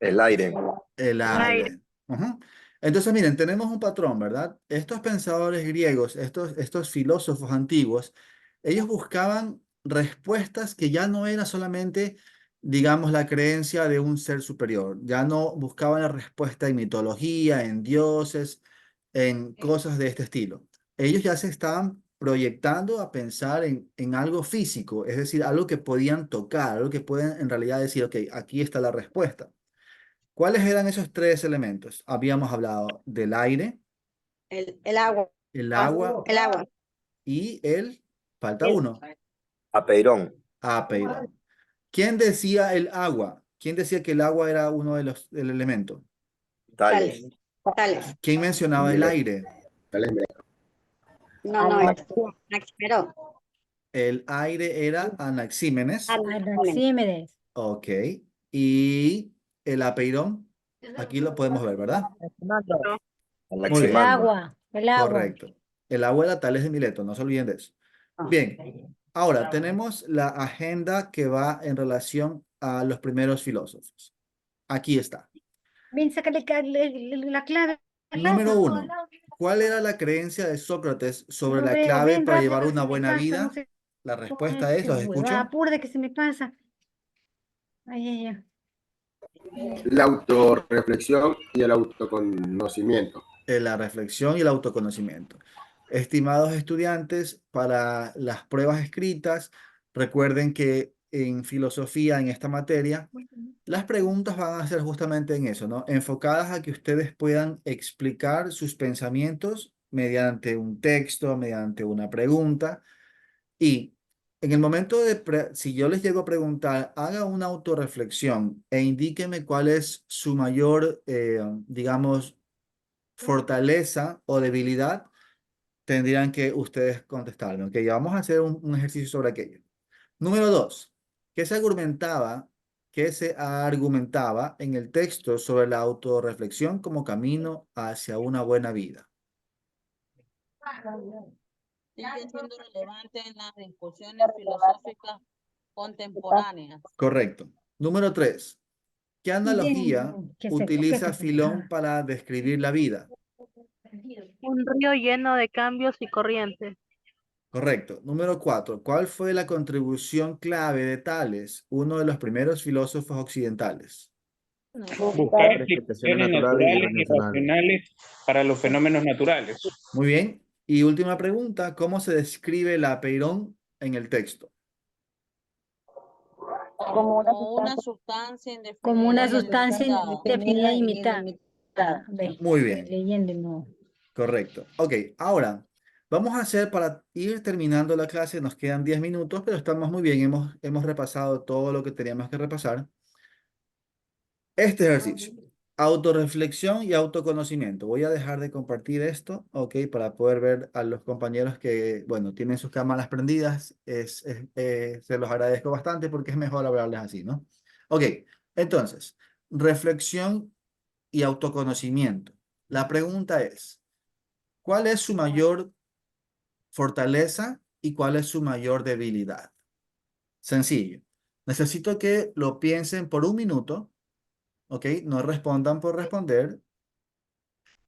El aire. El aire. aire. Ujú. Entonces, miren, tenemos un patrón, ¿verdad? Estos pensadores griegos, estos filósofos antiguos, ellos buscaban respuestas que ya no era solamente, digamos, la creencia de un ser superior. Ya no buscaban la respuesta en mitología, en dioses, en cosas de este estilo. Ellos ya se estaban proyectando a pensar en algo físico, es decir, algo que podían tocar, algo que pueden en realidad decir, ok, aquí está la respuesta. ¿Cuáles eran esos tres elementos? Habíamos hablado del aire, El agua. el agua El agua. y falta uno, Apeirón. apeirón. ¿Quién decía el agua? ¿Quién decía que el agua era uno de los del elemento? Tales. Tales. ¿Quién mencionaba el aire? No, no, Anaximandro. El aire era Anaxímenes. Anaxímenes. Ok. Y el apeirón, aquí lo podemos ver, ¿verdad? Muy El bien. agua. El agua. Correcto. El agua era Tales de Mileto, no se olviden de eso. Bien, ahora tenemos la agenda que va en relación a los primeros filósofos. Aquí está. Ven, sácale la clave. Número 1. ¿Cuál era la creencia de Sócrates sobre No la veo, clave ven para rápido, llevar que una se me buena pasa, vida? no sé La cómo respuesta es, es, ¿los huevada, escucho? apura de que se me pasa. Ay, ay, ay. La autorreflexión y el autoconocimiento. La reflexión y el autoconocimiento. Estimados estudiantes, para las pruebas escritas, recuerden que en filosofía, en esta materia, las preguntas van a ser justamente en eso, ¿no? Enfocadas a que ustedes puedan explicar sus pensamientos mediante un texto, mediante una pregunta. Y en el momento si yo les llego a preguntar, haga una autorreflexión e indíqueme cuál es su mayor, digamos, fortaleza o debilidad, tendrían que ustedes contestarme. Ok, ya vamos a hacer un ejercicio sobre aquello. Número 2. ¿Qué se argumentaba en el texto sobre la autorreflexión como camino hacia una buena vida? Sigue siendo relevante en las discusiones filosóficas contemporáneas. Correcto. Número 3. ¿Qué analogía Que se toque utiliza esta Filón pendejada. para describir la vida? Un río lleno de cambios y corrientes. Correcto. Número 4. ¿Cuál fue la contribución clave de Tales, uno de los primeros filósofos occidentales? Buscar Explicaciones explicaciones naturales y naturales y racionales. racionales para los fenómenos naturales. Muy bien. Y última pregunta, ¿cómo se describe la apeirón en el texto? Como una sustancia indefinida Como una y sustancia ilimitada. indefinida y limitada. Ve, Muy bien. leyendo no. Correcto. Ok, ahora vamos a hacer para ir terminando la clase, nos quedan 10 minutos, pero estamos muy bien, hemos repasado todo lo que teníamos que repasar. Este ejercicio, autorreflexión y autoconocimiento. Voy a dejar de compartir esto, ok, para poder ver a los compañeros que, bueno, tienen sus cámaras prendidas. Se los agradezco bastante porque es mejor hablarles así, ¿no? Ok, entonces, reflexión y autoconocimiento. La pregunta es, ¿cuál es su mayor fortaleza y cuál es su mayor debilidad? Sencillo. Necesito que lo piensen por un minuto, ¿ok? No respondan por responder.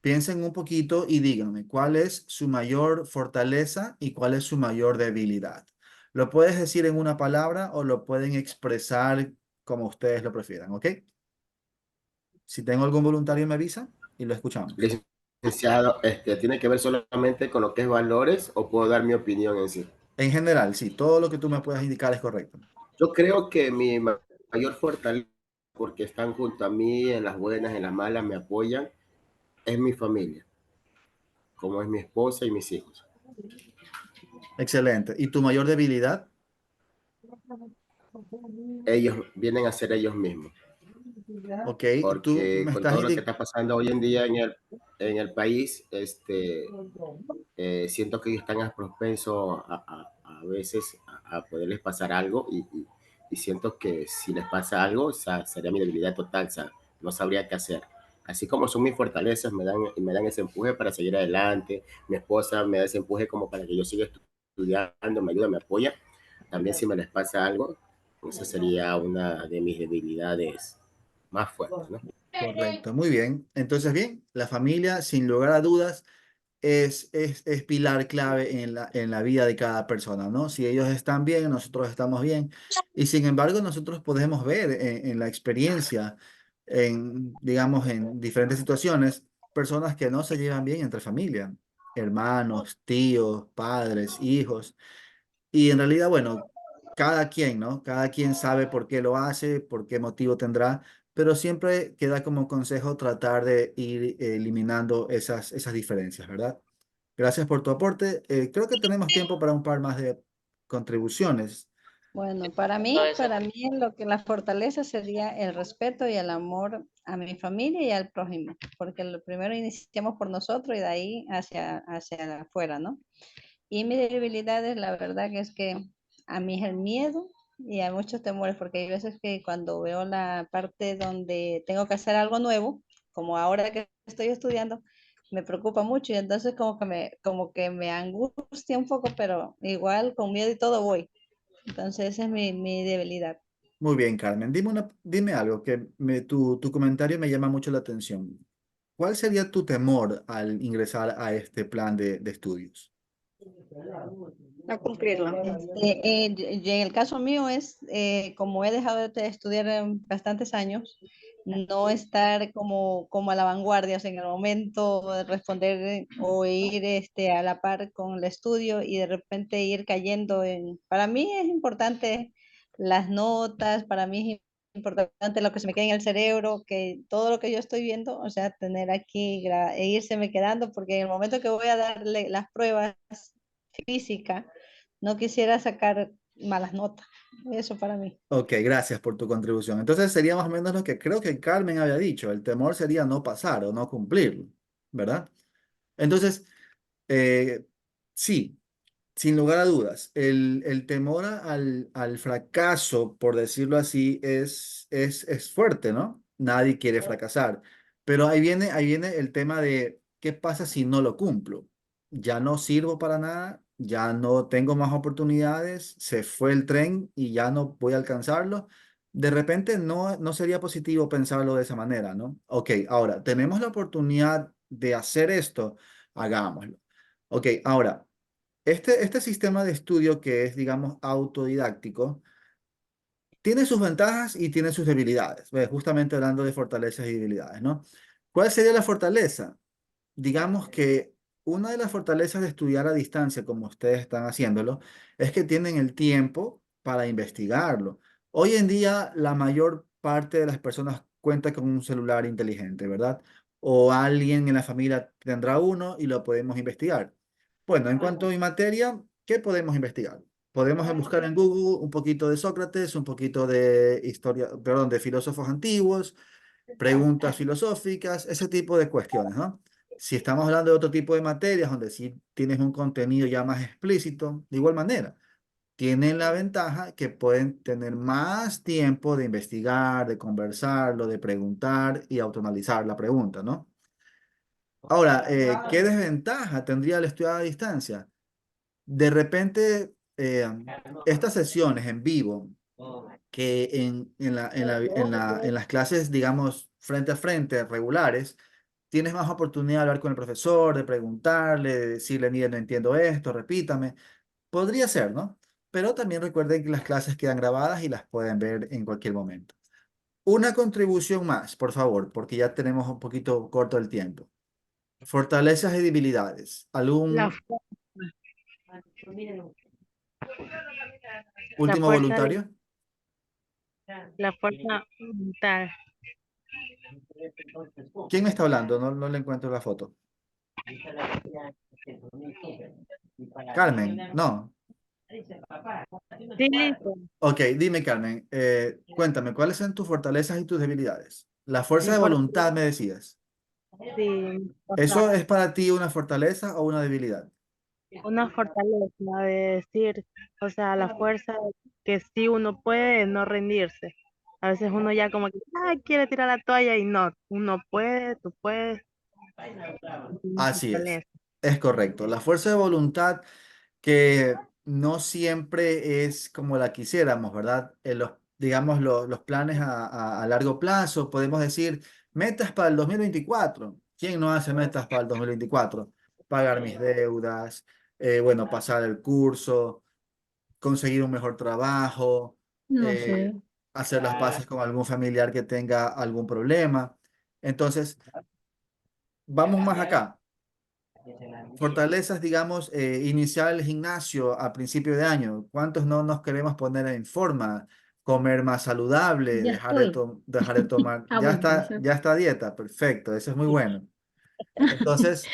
Piensen un poquito y díganme cuál es su mayor fortaleza y cuál es su mayor debilidad. Lo puedes decir en una palabra o lo pueden expresar como ustedes lo prefieran, ¿ok? Si tengo algún voluntario me avisa y lo escuchamos. Licenciado, ¿tiene que ver solamente con lo que es valores o puedo dar mi opinión en sí? En general, sí, todo lo que tú me puedas indicar es correcto. Yo creo que mi mayor fortaleza, porque están junto a mí en las buenas, en las malas, me apoyan, es mi familia, como es mi esposa y mis hijos. Excelente. ¿Y tu mayor debilidad? ellos vienen a ser ellos mismos. Ok, tú Porque me con estás todo lo que indicando... está pasando hoy en día en el país, siento que ellos están más propensos a veces a poderles pasar algo y siento que si les pasa algo, o sea, sería mi debilidad total, o sea, no sabría qué hacer. Así como son mis fortalezas, me dan ese empuje para seguir adelante. Mi esposa me da ese empuje como para que yo siga estudiando, me ayuda, me apoya. También si me les pasa algo, esa sería una de mis debilidades más fuertes, ¿no? Correcto, muy bien. Entonces, bien, la familia, sin lugar a dudas, es pilar clave en la vida de cada persona, ¿no? Si ellos están bien, nosotros estamos bien. Y sin embargo, nosotros podemos ver en la experiencia, digamos, en diferentes situaciones, personas que no se llevan bien entre familia, hermanos, tíos, padres, hijos. Y en realidad, bueno, cada quien, ¿no? Cada quien sabe por qué lo hace, por qué motivo tendrá, pero siempre queda como consejo tratar de ir eliminando esas diferencias, ¿verdad? Gracias por tu aporte. Creo que tenemos tiempo para un par más de contribuciones. Bueno, para mí lo que la fortaleza sería el respeto y el amor a mi familia y al prójimo, porque lo primero iniciamos por nosotros y de ahí hacia afuera, ¿no? Y mi debilidad es la verdad que es que a mí es el miedo y hay muchos temores, porque hay veces que cuando veo la parte donde tengo que hacer algo nuevo, como ahora que estoy estudiando, me preocupa mucho y entonces como que me angustia un poco, pero igual con miedo y todo voy. Entonces esa es mi debilidad. Muy bien, Carmen. Dime algo que tu comentario me llama mucho la atención. ¿Cuál sería tu temor al ingresar a este plan de estudios? A cumplirlo. Y en el caso mío es, como he dejado de estudiar en bastantes años, no estar como a la vanguardia, o sea, en el momento de responder o ir a la par con el estudio y de repente ir cayendo en... Para mí es importante las notas, para mí es importante lo que se me queda en el cerebro, que todo lo que yo estoy viendo, o sea, tener aquí e irse me quedando, porque en el momento que voy a darle las pruebas física, no quisiera sacar malas notas. Eso para mí. Ok, gracias por tu contribución. Entonces sería más o menos lo que creo que Carmen había dicho. El temor sería no pasar o no cumplirlo, ¿verdad? Entonces, eh, sí, sin lugar a dudas, el temor al fracaso, por decirlo así, es fuerte, ¿no? Nadie quiere fracasar. Pero ahí viene el tema de qué pasa si no lo cumplo. Ya no sirvo para nada, ya no tengo más oportunidades, se fue el tren y ya no voy a alcanzarlo. De repente no sería positivo pensarlo de esa manera, ¿no? Ok, ahora, tenemos la oportunidad de hacer esto, hagámoslo. Ok, ahora. Este sistema de estudio que es, digamos, autodidáctico, tiene sus ventajas y tiene sus debilidades. Justamente hablando de fortalezas y debilidades, ¿no? ¿Cuál sería la fortaleza? Digamos que una de las fortalezas de estudiar a distancia, como ustedes están haciéndolo, es que tienen el tiempo para investigarlo. Hoy en día, la mayor parte de las personas cuenta con un celular inteligente, ¿verdad? O alguien en la familia tendrá uno y lo podemos investigar. Bueno, en cuanto a mi materia, ¿qué podemos investigar? Podemos buscar en Google un poquito de Sócrates, un poquito de historia, perdón, de filósofos antiguos, preguntas filosóficas, ese tipo de cuestiones, ¿no? Si estamos hablando de otro tipo de materias donde sí tienes un contenido ya más explícito, de igual manera, tienen la ventaja que pueden tener más tiempo de investigar, de conversarlo, de preguntar y autoanalizar la pregunta, ¿no? Ahora, ¿qué desventaja tendría el estudio a distancia? De repente, estas sesiones en vivo, que en las clases, digamos, frente a frente, regulares, tienes más oportunidad de hablar con el profesor, de preguntarle, de decirle, mire, no entiendo esto, repítame. Podría ser, ¿no? Pero también recuerden que las clases quedan grabadas y las pueden ver en cualquier momento. Una contribución más, por favor, porque ya tenemos un poquito corto el tiempo. Fortalezas y debilidades. La, ¿Algún fu- la último fuerza, voluntario? la fuerza mental. ¿Quién me está hablando? No le encuentro la foto. Carmen, no. Sí, listo. Ok, dime, Carmen, cuéntame, ¿cuáles son tus fortalezas y tus debilidades? La fuerza Mi de for- voluntad, me decías. sí, o sea, ¿Eso es para ti una fortaleza o una debilidad? una fortaleza de decir, o sea, la fuerza que sí uno puede no rendirse. A veces uno ya como que quiere tirar la toalla y no, uno puede, tú puedes. Es una Así fortaleza. es correcto. La fuerza de voluntad que no siempre es como la quisiéramos, ¿verdad? Digamos, los planes a largo plazo, podemos decir metas para el 2024. ¿Quién no hace metas para el 2024? Pagar mis deudas, bueno, pasar el curso, conseguir un mejor trabajo, No sé. hacer las paces con algún familiar que tenga algún problema. Entonces, vamos más acá. Fortalezas, digamos, iniciar el gimnasio a principio de año. ¿Cuántos no nos queremos poner en forma? Comer más saludable, Ya estoy. dejar de tomar. Ah, bueno, eso. Ya está a dieta, perfecto, eso es muy bueno. Entonces,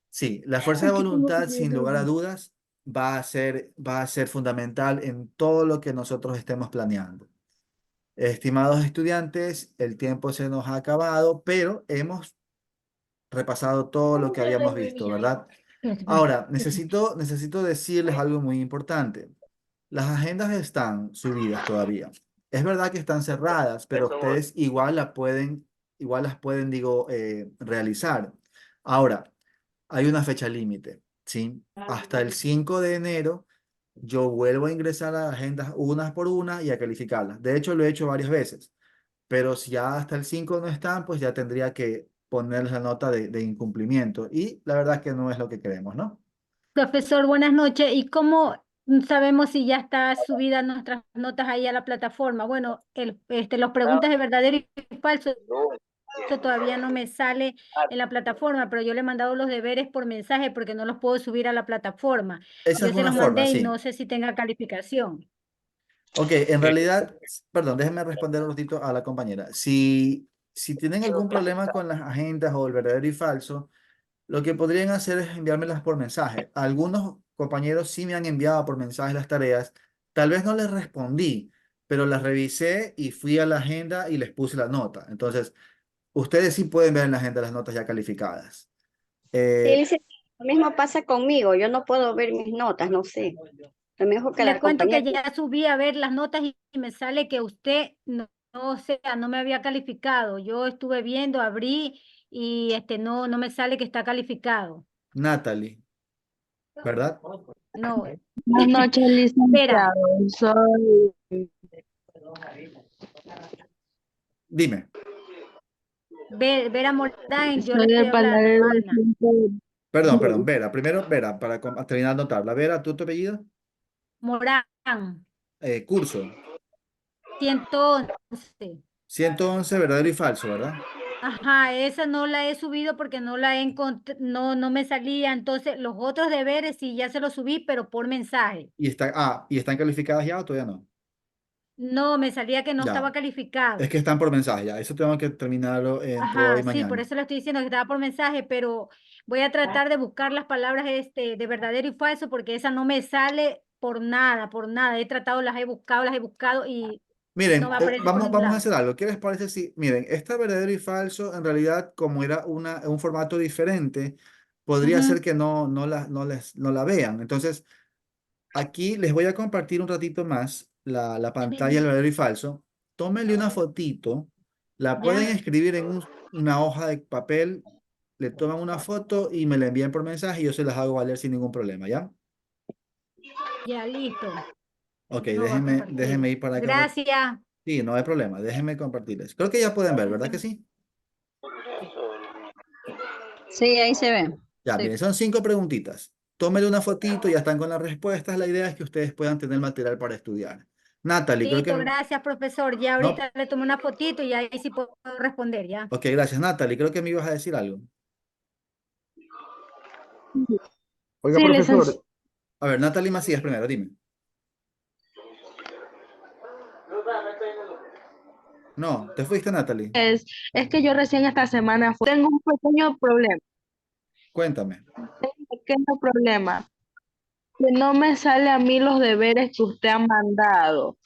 sí, la fuerza de Aquí tengo voluntad, sin lugar a problemas. dudas, va a ser fundamental en todo lo que nosotros estemos planeando. Estimados estudiantes, el tiempo se nos ha acabado, pero hemos repasado todo lo que habíamos visto, ¿verdad? Espérate, espérate, Ahora, espérate. necesito decirles algo muy importante. Las agendas están subidas todavía. Es verdad que están cerradas, pero ustedes igual las pueden, digo, realizar. Ahora, hay una fecha límite, ¿sí? Hasta el 5 de enero yo vuelvo a ingresar a las agendas unas por una y a calificarlas. De hecho, lo he hecho varias veces, pero si ya hasta el 5 no están, pues ya tendría que ponerles la nota de incumplimiento. Y la verdad es que no es lo que queremos, ¿no? Profesor, buenas noches. ¿Y cómo sabemos si ya está subida nuestras notas ahí a la plataforma? Bueno, los preguntas de verdadero y falso, eso todavía no me sale en la plataforma, pero yo le he mandado los deberes por mensaje porque no los puedo subir a la plataforma. Esa es Yo se una los forma, mandé y sí. no sé si tenga calificación. Ok, en realidad, perdón, déjenme responder un ratito a la compañera. Si tienen algún problema con las agendas o el verdadero y falso, lo que podrían hacer es enviármelas por mensaje. Algunos compañeros sí me han enviado por mensaje las tareas. Tal vez no les respondí, pero las revisé y fui a la agenda y les puse la nota. Entonces, ustedes sí pueden ver en la agenda las notas ya calificadas. Sí, Eh, licenciado, lo mismo pasa conmigo. Yo no puedo ver mis notas, no sé. Lo mejor que Le la cuento compañía. que ya subí a ver las notas y me sale que usted no, o sea, no me había calificado. Yo estuve viendo, abrí y no me sale que está calificado. Natalie, ¿verdad? No, Buenas noches, espera, licenciado. Soy Dime. Vera Morán, yo le Soy estoy del hablando, panel Ana. Perdón, Vera. Primero, Vera, para terminar de anotarla. Vera, ¿tu apellido? Morán, Curso. 111. 111, verdadero y falso, ¿verdad? Ajá, esa no la he subido porque no la he no me salía. Entonces, los otros deberes sí ya se los subí, pero por mensaje. ¿Y están calificadas ya o todavía no? No, me salía que no estaba Ya. Es calificado. que están por mensaje ya. Eso tengo que terminarlo entre hoy y Ajá, sí, por mañana. eso le estoy diciendo que estaba por mensaje, pero voy a tratar de buscar las palabras de verdadero y falso porque esa no me sale por nada, por nada. He tratado, las he buscado y no Miren, me aparece por ningún vamos a lado. hacer algo. ¿Qué les parece si, miren, esta verdadero y falso, en realidad, como era un formato diferente, podría ser Ujú, que no la vean. Entonces, aquí les voy a compartir un ratito más la pantalla del verdadero y falso. Tómenle una fotito, la pueden ¿ya? escribir en una hoja de papel, le toman una foto y me la envían por mensaje y yo se las hago valer sin ningún problema, ¿ya? Ya, listo. Ok, Lo voy a compartir. déjenme ir para acá. Gracias. Sí, no hay problema, déjenme compartirles. Creo que ya pueden ver, ¿verdad que sí? Sí, ahí se ve. Ya, Sí. miren, son 5 preguntitas. Tómenle una fotito, ya están con las respuestas. La idea es que ustedes puedan tener material para estudiar. Natalie, creo Listo, que... gracias, profesor. Ya No, ahorita le tomo una fotito y ahí sí puedo responder, ¿ya? ok, gracias, Natalie. Creo que me ibas a decir algo. Oiga, Sí, profesor, licenciado. A ver, Natalie Macías primero, dime. No, te fuiste, Natalie. Es que yo recién esta semana tengo un pequeño problema. Cuéntame. Tengo un pequeño problema. que no me sale a mí los deberes que usted ha mandado.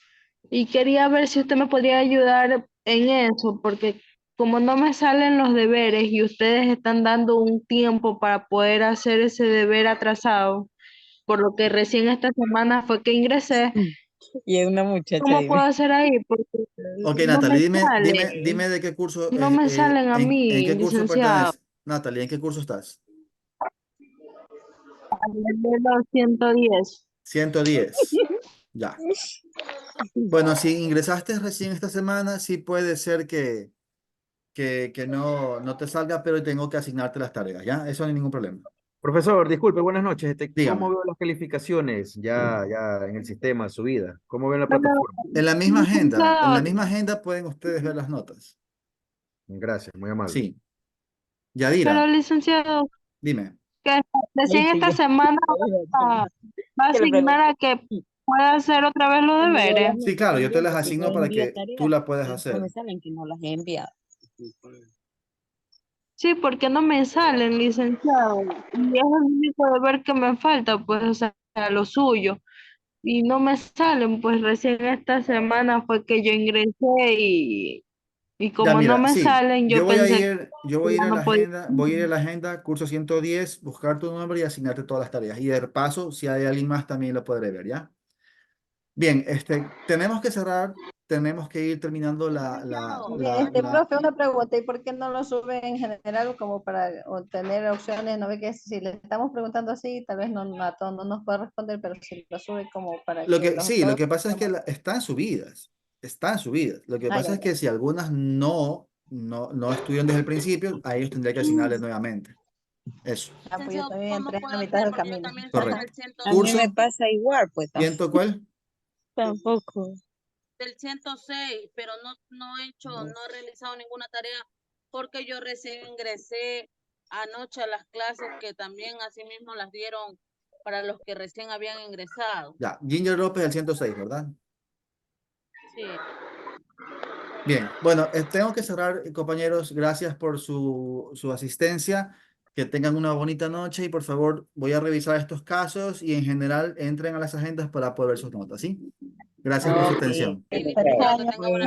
Y quería ver si usted me podría ayudar en eso, porque como no me salen los deberes y ustedes están dando un tiempo para poder hacer ese deber atrasado, por lo que recién esta semana fue que ingresé, Y es una muchacha, ¿cómo puedo dime. hacer ahí? Porque Ok, no me Natalie, salen, dime de qué curso, no me salen a en mí, qué curso licenciado. perteneces. Natalie, ¿en qué curso estás? De los 110. 110. Ya. Bueno, si ingresaste recién esta semana, sí puede ser que no te salga, pero tengo que asignarte las tareas, ¿ya? Eso no hay ningún problema. Profesor, disculpe, buenas noches. ¿Cómo Dígame. veo las calificaciones ya en el sistema subida? ¿Cómo ven la Pero, plataforma? En la licenciado, misma agenda pueden ustedes ver las notas. Gracias, muy amable. Sí. Yadira, licenciado, dime. que Ahí recién sí esta ya. semana va a Que le asignar pregunto. a que pueda hacer otra vez los Que me dio las deberes. Sí, notas claro, yo te las pendientes, que yo asigno para envío que tú tareas, las puedas pero no hacer. me salen que no las he enviado. Sí, porque no me salen, licenciado. Y es el único deber que me falta, pues, o sea, lo suyo. Y no me salen, pues recién esta semana fue que yo ingresé y Ya, como no mira, me sí, salen, yo pensé que yo voy a ir ya a la no podía. agenda, voy a ir a la agenda, curso 110, buscar tu nombre y asignarte todas las tareas. Y de paso, si hay alguien más, también lo podré ver, ¿ya? Bien, tenemos que cerrar, tenemos que ir terminando Profe, una pregunta, ¿y por qué no lo suben en general como para obtener opciones? ¿No ve que si le estamos preguntando así, tal vez no, a todos no nos puede responder, pero si lo sube como para que los sí, lo todos... que pasa es que están subidas, están subidas. Lo que Ah, pasa ya, es ya. que si algunas no estudian desde el principio, a ellos tendría que asignarles nuevamente. Eso, Ah, pues yo Licenciado, también ¿cómo entré a puedo la mitad hacer? del Porque yo camino. también soy correcto. del A mí me 106. pasa igual, pues ¿Ciento cuál? tampoco. Del 106, pero no he hecho, no he realizado ninguna tarea porque yo recién ingresé anoche a las clases que también así mismo las dieron para los que recién habían ingresado. Ya, Ginger López, el 106, ¿verdad? Sí. Bien, bueno, tengo que cerrar, compañeros. Gracias por su asistencia. Que tengan una bonita noche y por favor voy a revisar estos casos y en general entren a las agendas para poder ver sus notas, ¿sí? Gracias por su Ok. atención. Licenciado, que tenga buena